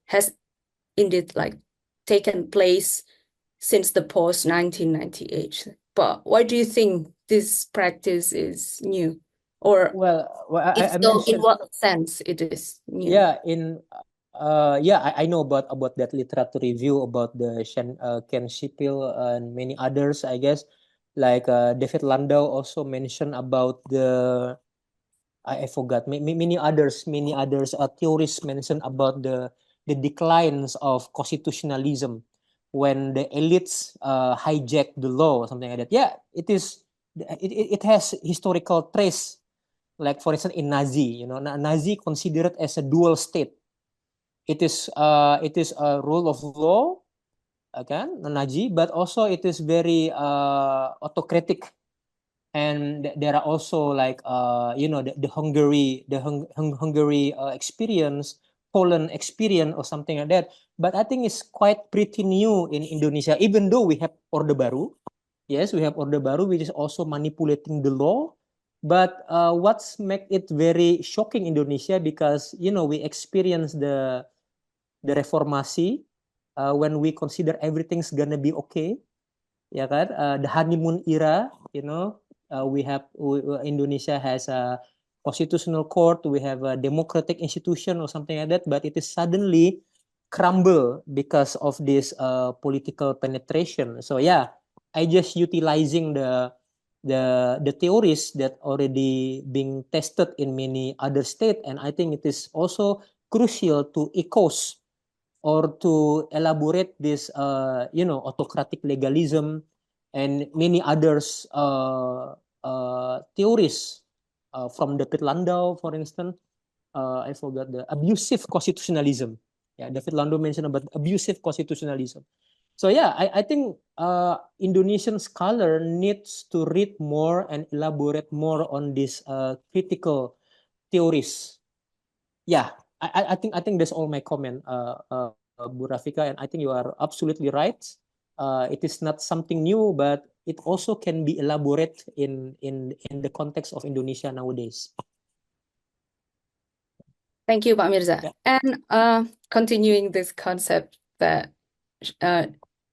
has indeed taken place since the post 1998. But why do you think this practice is new? Or if so, in what sense it is new?
Yeah, I know about that literature review about the Ken Chappell and many others, I guess. Like David Landau also mentioned about the I forgot. Many others theorists mentioned about the declines of constitutionalism when the elites hijack the law or something like that. Yeah, it has historical trace. Like for instance, in Nazi, Nazi considered as a dual state. It is a rule of law, kan, Nazi, but also it is very autocratic. And there are also like the Hungary experience, Poland experience or something like that. But I think it's quite pretty new in Indonesia, even though we have Orde Baru. Yes, we have Orde Baru, which is also manipulating the law. But what's make it very shocking Indonesia, because we experience the reformasi when we consider everything's gonna be okay, ya kan? The honeymoon era, Indonesia has a constitutional court, we have a democratic institution or something like that, but it is suddenly crumble because of this political penetration. So yeah, I just utilizing the theories that already being tested in many other states, and I think it is also crucial to echoes or to elaborate this autocratic legalism and many others theories from David Landau, for instance. I forgot the abusive constitutionalism. Yeah, David Landau mentioned about abusive constitutionalism. So yeah, I think Indonesian scholar needs to read more and elaborate more on these critical theories. Yeah, I think that's all my comment, Bu Rafika, and I think you are absolutely right. It is not something new, but it also can be elaborate in the context of Indonesia nowadays.
Thank you, Pak Mirza.
Yeah.
And continuing this concept that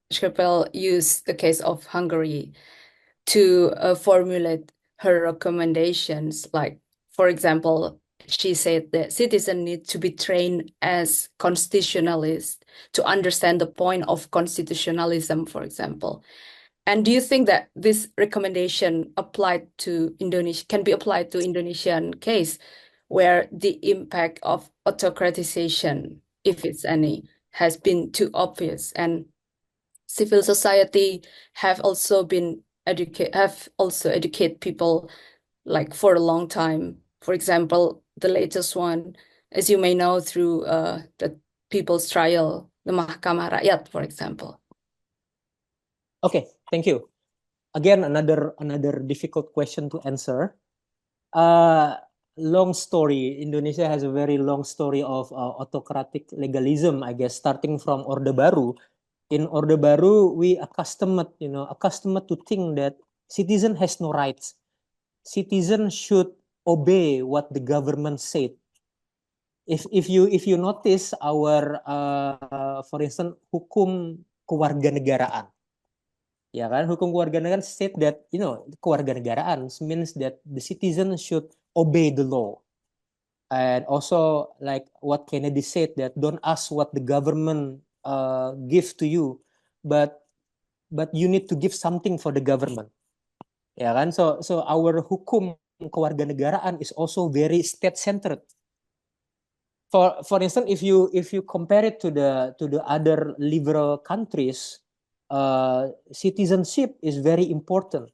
Schiphol used the case of Hungary to formulate her recommendations. Like, for example, she said that citizens need to be trained as constitutionalists to understand the point of constitutionalism, for example. And do you think that this recommendation applied to Indonesia can be applied to Indonesian case, where the impact of autocratization, if it's any, has been too obvious, and civil society have also educate people like for a long time? For example, the latest one, as you may know, through the People's Trial, the Mahkamah Rakyat, for example.
Okay, thank you. Again, another difficult question to answer. Long story. Indonesia has a very long story of autocratic legalism, I guess, starting from Orde Baru. In Orde Baru, we accustomed to think that citizen has no rights. Citizen should obey what the government said. If you notice our for instance, hukum kewarganegaraan, ya kan, hukum kewarganegaraan state that kewarganegaraan means that the citizen should obey the law. And also, like what Kennedy said, that don't ask what the government gives to you, but you need to give something for the government. Ya kan? So our hukum kewarganegaraan is also very state centered. For instance, if you compare it to the other liberal countries, citizenship is very important.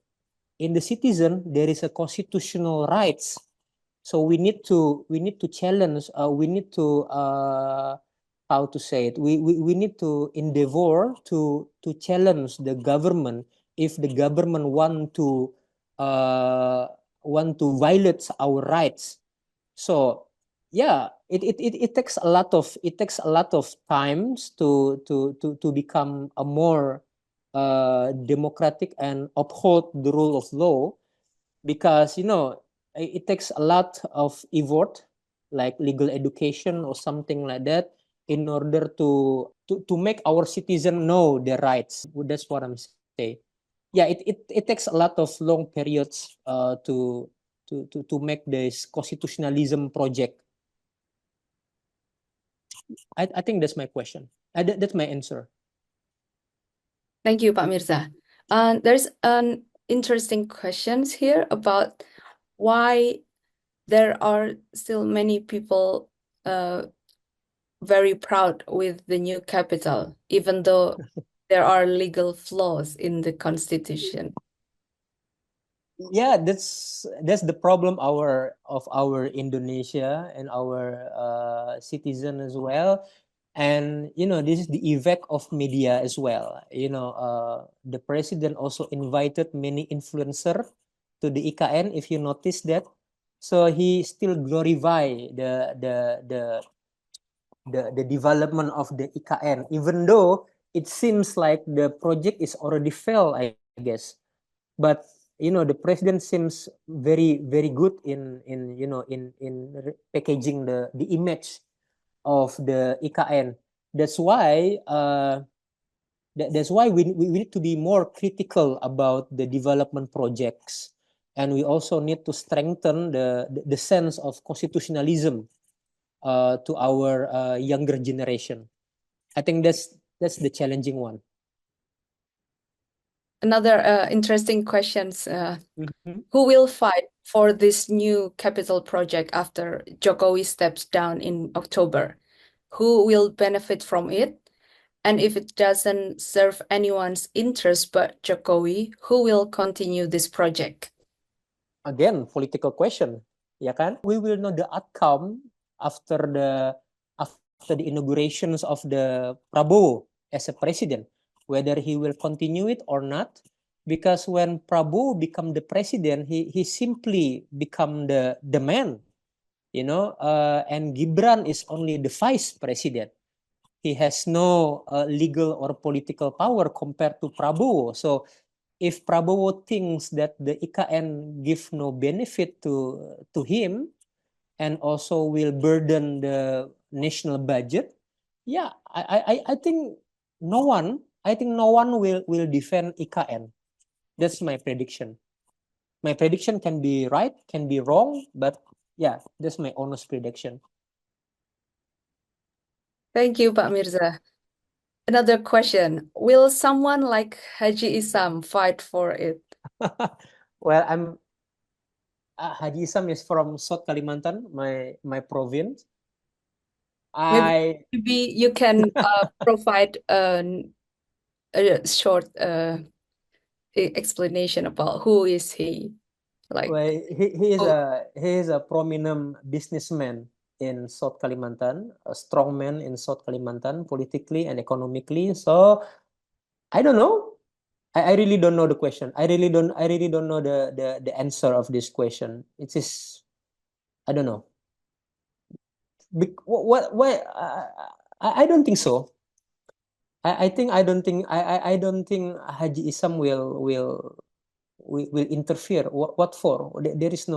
In the citizen, there is a constitutional rights. So we need to challenge. We need to how to say it. We need to endeavor to challenge the government if the government want to violate our rights. So yeah, it takes a lot of times to become a more democratic and uphold the rule of law, because it takes a lot of effort, like legal education or something like that, in order to make our citizen know their rights. That's what I'm saying. Yeah, it takes a lot of long periods to make this constitutionalism project. I think that's my question. That's my answer.
Thank you, Pak Mirza. There's an interesting questions here about why there are still many people very proud with the new capital, even though there are legal flaws in the constitution.
Yeah, that's the problem of our Indonesia and our citizen as well. And this is the effect of media as well. The president also invited many influencer to the IKN, if you notice that. So he still glorify the development of the IKN, even though it seems like the project is already failed, I guess. But the president seems very very good in packaging the image of the IKN. That's why we need to be more critical about the development projects, and we also need to strengthen the sense of constitutionalism to our younger generation. I think that's the challenging one.
Another interesting questions.
Mhm.
Who will fight for this new capital project after Jokowi steps down in October? Who will benefit from it? And if it doesn't serve anyone's interest but Jokowi, who will continue this project?
Again, political question, ya kan? We will know the outcome after the inaugurations of the Prabowo as a president, whether he will continue it or not. Because when Prabowo become the president, he simply become the man, and Gibran is only the vice president. He has no legal or political power compared to Prabowo. So if Prabowo thinks that the IKN give no benefit to him and also will burden the national budget, yeah, I think no one will defend IKN. That's my prediction. My prediction can be right, can be wrong, but yeah, that's my honest prediction.
Thank you, Pak Mirza. Another question. Will someone like Haji Isam fight for it?
Well, Haji Isam is from South Kalimantan, my province.
Maybe you can provide a short explanation about who is he? Like,
well, he is a prominent businessman in South Kalimantan, a strong man in South Kalimantan, politically and economically. So I don't know. I really don't know the question. I really don't know the answer of this question. It is, I don't know. What why I don't think so. I don't think Haji Isam will interfere. What for? There is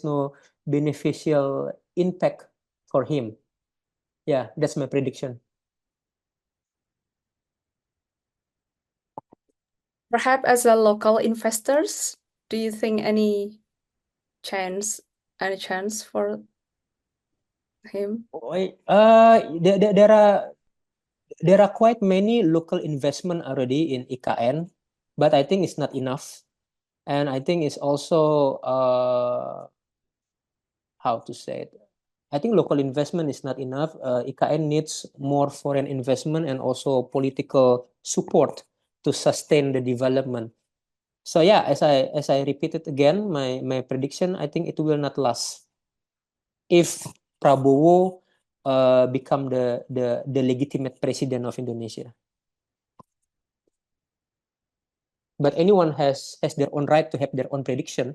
no beneficial impact for him. Yeah, that's my prediction.
perhaps as a local investors, do you think any chance for him?
There are quite many local investment already in IKN, but I think it's not enough. And I think it's also how to say it. I think local investment is not enough. IKN needs more foreign investment and also political support to sustain the development. So yeah, as I repeated again, my prediction, I think it will not last if Prabowo become the legitimate president of Indonesia. But anyone has their own right to have their own prediction.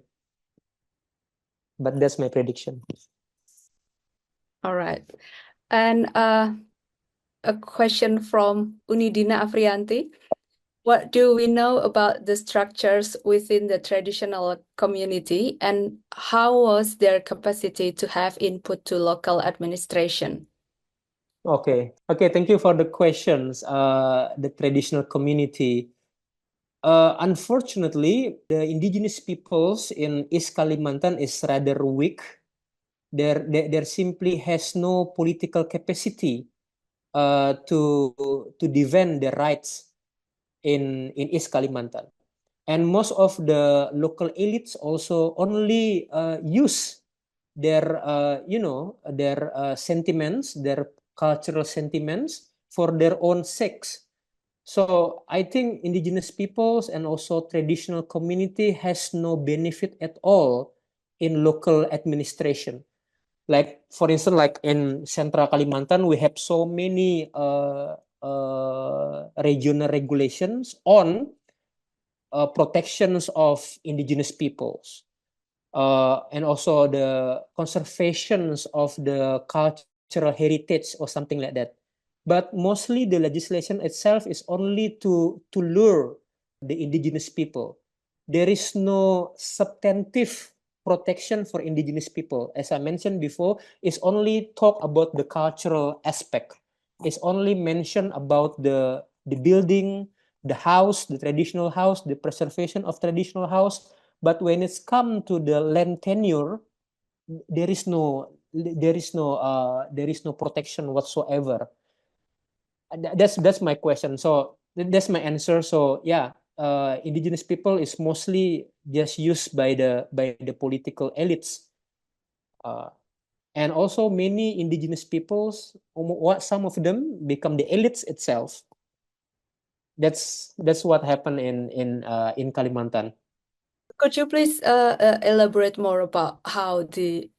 But that's my prediction.
All right. And a question from Unidina Afrianti. What do we know about the structures within the traditional community and how was their capacity to have input to local administration?
Okay. Thank you for the questions. The traditional community. Unfortunately, the indigenous peoples in East Kalimantan is rather weak. There simply has no political capacity to defend their rights in East Kalimantan. And most of the local elites also only use their sentiments, their cultural sentiments for their own sakes. So I think indigenous peoples and also traditional community has no benefit at all in local administration. Like for instance, like in Central Kalimantan, we have so many regional regulations on protections of indigenous peoples, and also the conservations of the cultural heritage or something like that. But mostly the legislation itself is only to lure the indigenous people. There is no substantive protection for indigenous people. As I mentioned before, it's only talk about the cultural aspect. It's only mention about the building, the house, the traditional house, the preservation of traditional house. But when it's come to the land tenure, there is no protection whatsoever. That's my question. So that's my answer. So yeah, indigenous people is mostly just used by the political elites, and also many indigenous peoples, some of them become the elites itself. That's what happened in Kalimantan.
Could you please elaborate more about how the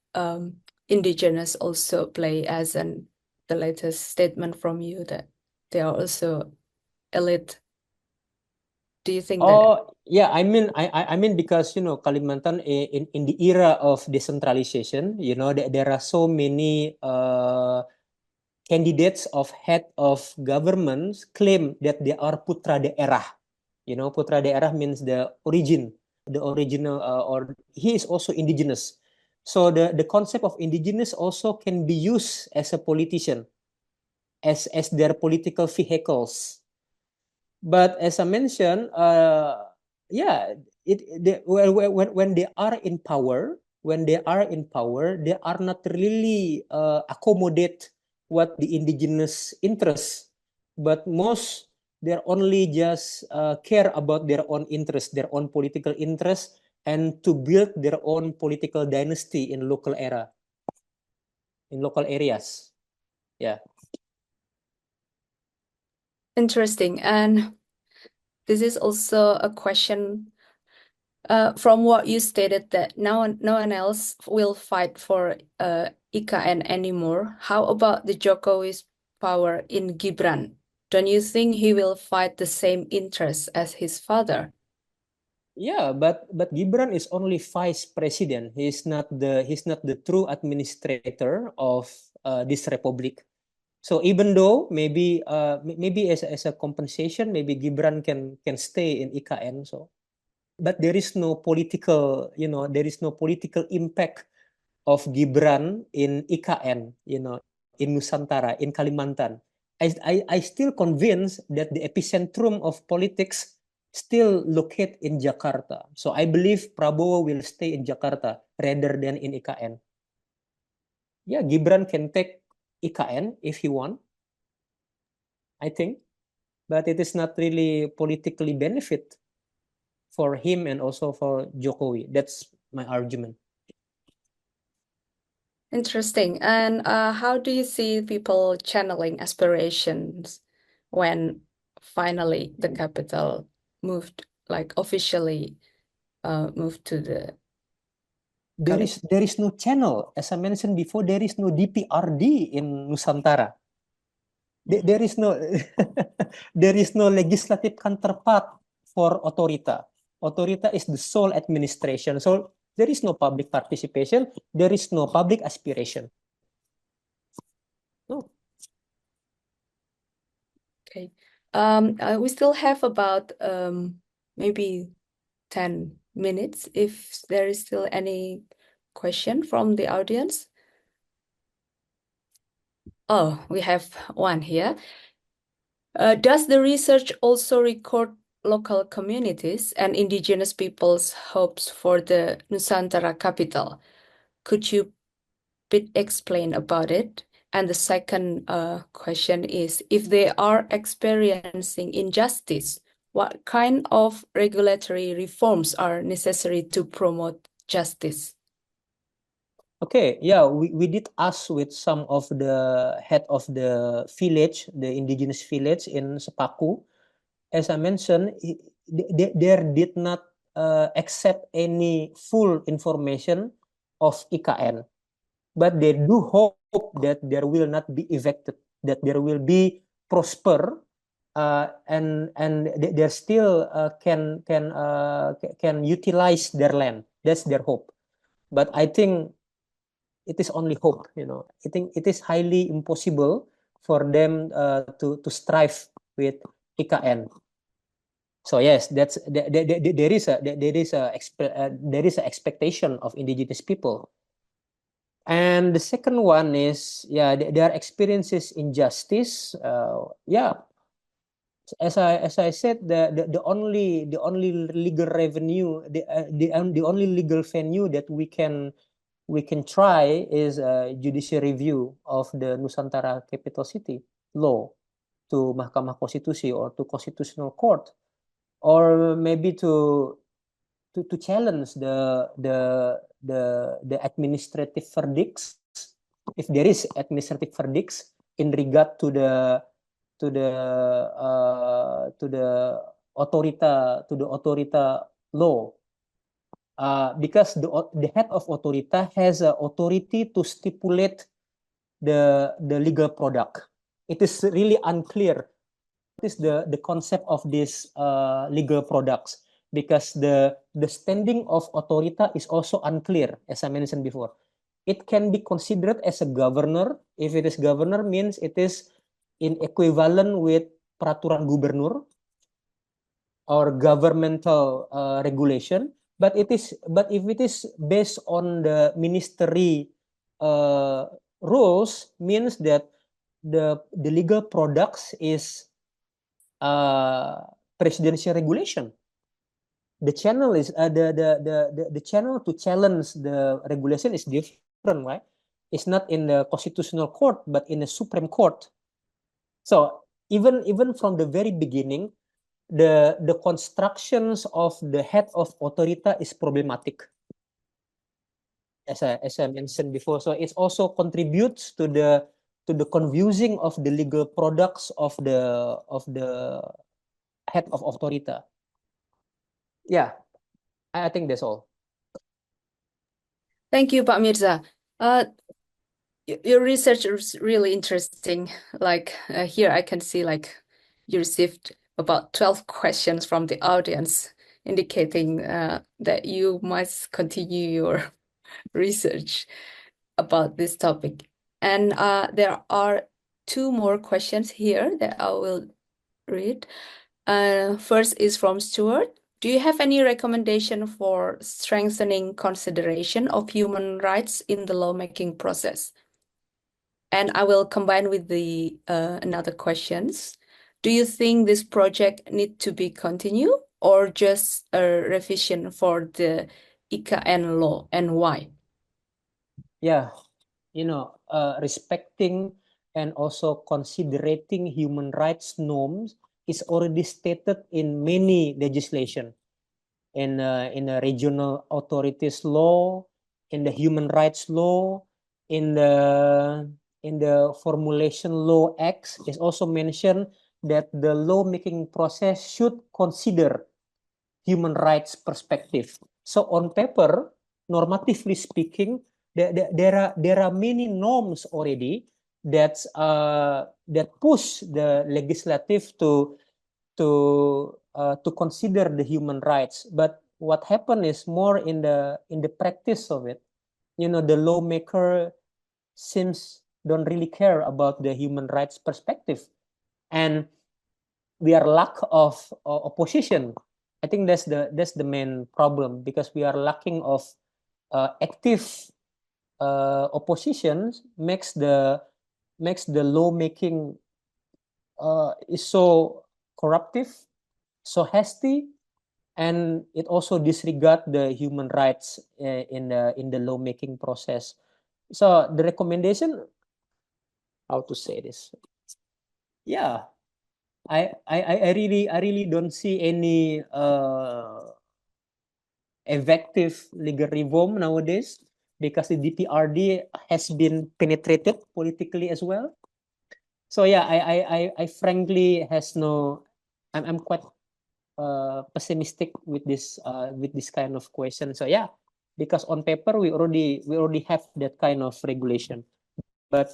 indigenous also play, as the latest statement from you that they are also elite? Do you think that?
Oh yeah, I mean because Kalimantan in the era of decentralization, there are so many candidates of head of governments claim that they are putra daerah. Putra daerah means the original, or he is also indigenous. So the concept of indigenous also can be used as a politician, as their political vehicles. But as I mentioned, yeah, when they are in power, they are not really accommodate what the indigenous interests, but most they're only just care about their own interests, their own political interests, and to build their own political dynasty in local areas. Yeah.
Interesting. And this is also a question from what you stated, that no one else will fight for IKN anymore. How about the Jokowi's power in Gibran? Don't you think he will fight the same interests as his father?
Yeah, but Gibran is only vice president. He's not the true administrator of this republic. So even though maybe as a compensation, maybe Gibran can stay in IKN. So, but there is no political impact of Gibran in IKN, in Nusantara, in Kalimantan. I still convinced that the epicentrum of politics still locate in Jakarta. So I believe Prabowo will stay in Jakarta rather than in IKN. Yeah, Gibran can take IKN if he want, I think, but it is not really politically benefit for him and also for Jokowi. That's my argument.
Interesting. And how do you see people channeling aspirations when finally the capital moved, like officially moved to the
There is no channel. As I mentioned before, there is no DPRD in Nusantara. There is no there is no legislative counterpart for Otorita. Otorita is the sole administration. So there is no public participation. There is no public aspiration. No.
Okay. We still have about maybe 10 minutes if there is still any question from the audience. Oh, we have one here. Does the research also record local communities and indigenous people's hopes for the Nusantara capital? Could you explain about it? And the second question is, if they are experiencing injustice, what kind of regulatory reforms are necessary to promote justice?
Okay, yeah, we did ask with some of the head of the village, the indigenous village in Sepaku. As I mentioned, there did not accept any full information of IKN, but they do hope that there will not be evicted, that there will be prosper, and they still can utilize their land. That's their hope. But I think it is only hope, I think it is highly impossible for them to strive with IKN. So yes, there is a expectation of indigenous people. And the second one is, yeah, their experiences injustice. As I said, the only legal revenue, the only legal venue that we can try is a judicial review of the Nusantara Capital City law to Mahkamah Konstitusi or to Constitutional Court, or maybe to challenge the administrative verdicts, if there is administrative verdicts in regard to the autorita law. Because the head of autorita has authority to stipulate the legal product. It is really unclear what is the concept of these legal products, because the standing of autorita is also unclear, as I mentioned before. It can be considered as a governor. If it is governor, means it is in equivalent with peraturan gubernur or governmental regulation. But if it is based on the ministry rules, means that the legal products is presidential regulation. The channel is the channel to challenge the regulation is different, right? It's not in the constitutional court, but in the Supreme Court. So even from the very beginning, the constructions of the head of autorita is problematic, as I mentioned before. So it also contributes to the confusing of the legal products of the head of autorita. Yeah, I think that's all.
Thank you, Pak Mirza. Your research is really interesting. Like here, I can see like you received about 12 questions from the audience, indicating that you must continue your research about this topic. And there are two more questions here that I will read. First is from Stuart. Do you have any recommendation for strengthening consideration of human rights in the lawmaking process? And I will combine with the another questions. Do you think this project need to be continued or just a revision for the IKN law, and why?
Yeah, respecting and also considering human rights norms is already stated in many legislation, in the regional authorities law, in the human rights law, in the formulation law acts. Is also mentioned that the lawmaking process should consider human rights perspective. So on paper, normatively speaking, there are many norms already that push the legislative to consider the human rights. But what happened is more in the practice of it. The lawmaker don't really care about the human rights perspective, and we are lack of opposition. I think that's the main problem, because we are lacking of active opposition makes the lawmaking is so corruptive, so hasty, and it also disregard the human rights in the lawmaking process. So the recommendation, how to say this? Yeah, I really don't see any effective legal reform nowadays. because the DPRD has been penetrated politically as well. So yeah, I frankly I'm quite pessimistic with this kind of question. So yeah, because on paper we already have that kind of regulation, but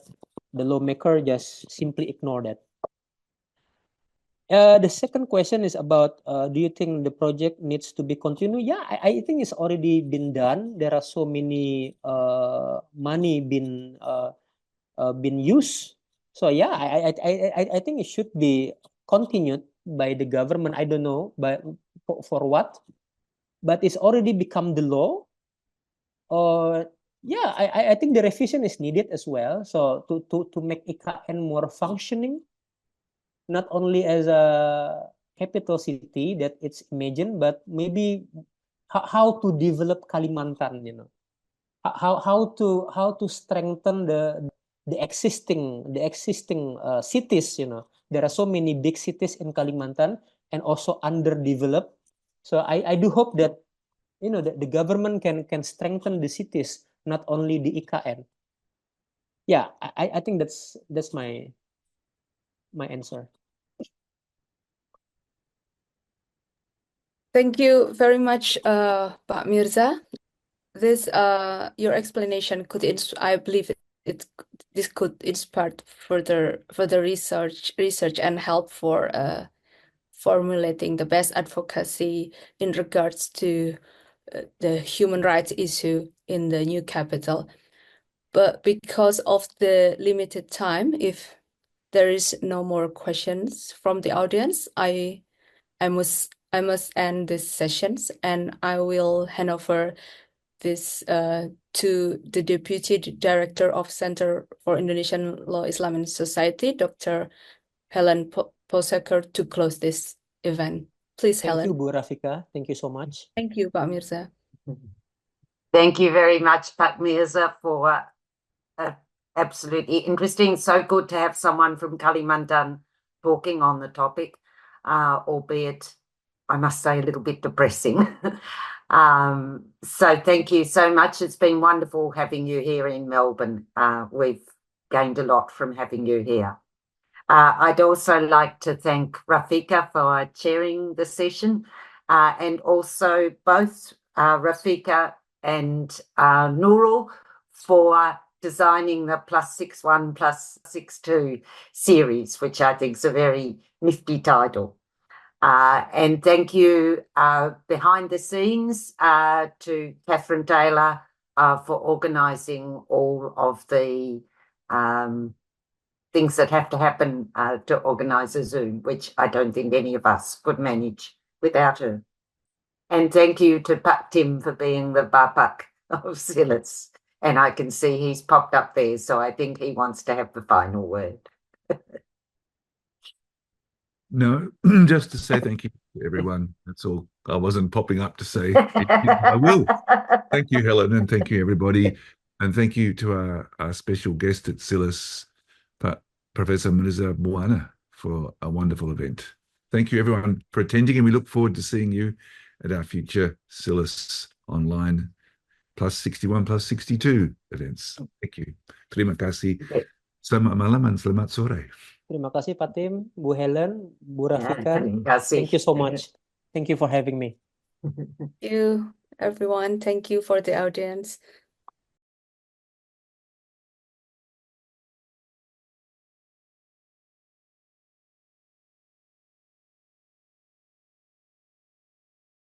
the lawmaker just simply ignore that. The second question is about, do you think the project needs to be continued? Yeah, I think it's already been done. There are so many money been used. So yeah, I think it should be continued by the government. I don't know, but for what? But it's already become the law. Yeah, I think the revision is needed as well. So to make IKN more functioning, not only as a capital city that it's imagined, but maybe how to develop Kalimantan, you know, how to strengthen the existing cities, you know. There are so many big cities in Kalimantan and also underdeveloped. So I do hope that, you know, the government can strengthen the cities, not only the IKN. Yeah, I think that's my answer.
Thank you very much, Pak Mirza. This your explanation could I believe this could inspire further research and help for formulating the best advocacy in regards to the human rights issue in the new capital. But because of the limited time, if there is no more questions from the audience, I must end this sessions, and I will hand over this to the Deputy Director of Center for Indonesian Law, Islam and Society, Dr. Helen Poseker, to close this event. Please, Helen.
Thank you, Bu Rafika. Thank you so much.
Thank you, Pak Mirza.
Thank you very much, Pak Mirza, for absolutely interesting. So good to have someone from Kalimantan talking on the topic, albeit, I must say, a little bit depressing. So thank you so much. It's been wonderful having you here in Melbourne. We've gained a lot from having you here. I'd also like to thank Rafika for chairing the session, and also both Rafika and Nurul for designing the +61 +62 series, which I think is a very nifty title. And thank you behind the scenes to Catherine Taylor for organising all of the things that have to happen to organise a Zoom, which I don't think any of us could manage without her. And thank you to Pak Tim for being the Bapak of Silas. And I can see he's popped up there, so I think he wants to have the final word.
No, just to say thank you to everyone. That's all. I wasn't popping up to say I will. Thank you, Helen, and thank you, everybody. And thank you to our special guest at Silas, Professor Mirza Buwana, for a wonderful event. Thank you, everyone, for attending, and we look forward to seeing you at our future Silas online +61 +62 events. Thank you. Terima kasih. Selamat malam and selamat sore.
Terima kasih Pak Tim, Bu Helen, Bu Rafika.
terima kasih.
Thank you so much. Thank you for having me.
Thank you, everyone. Thank you for the audience.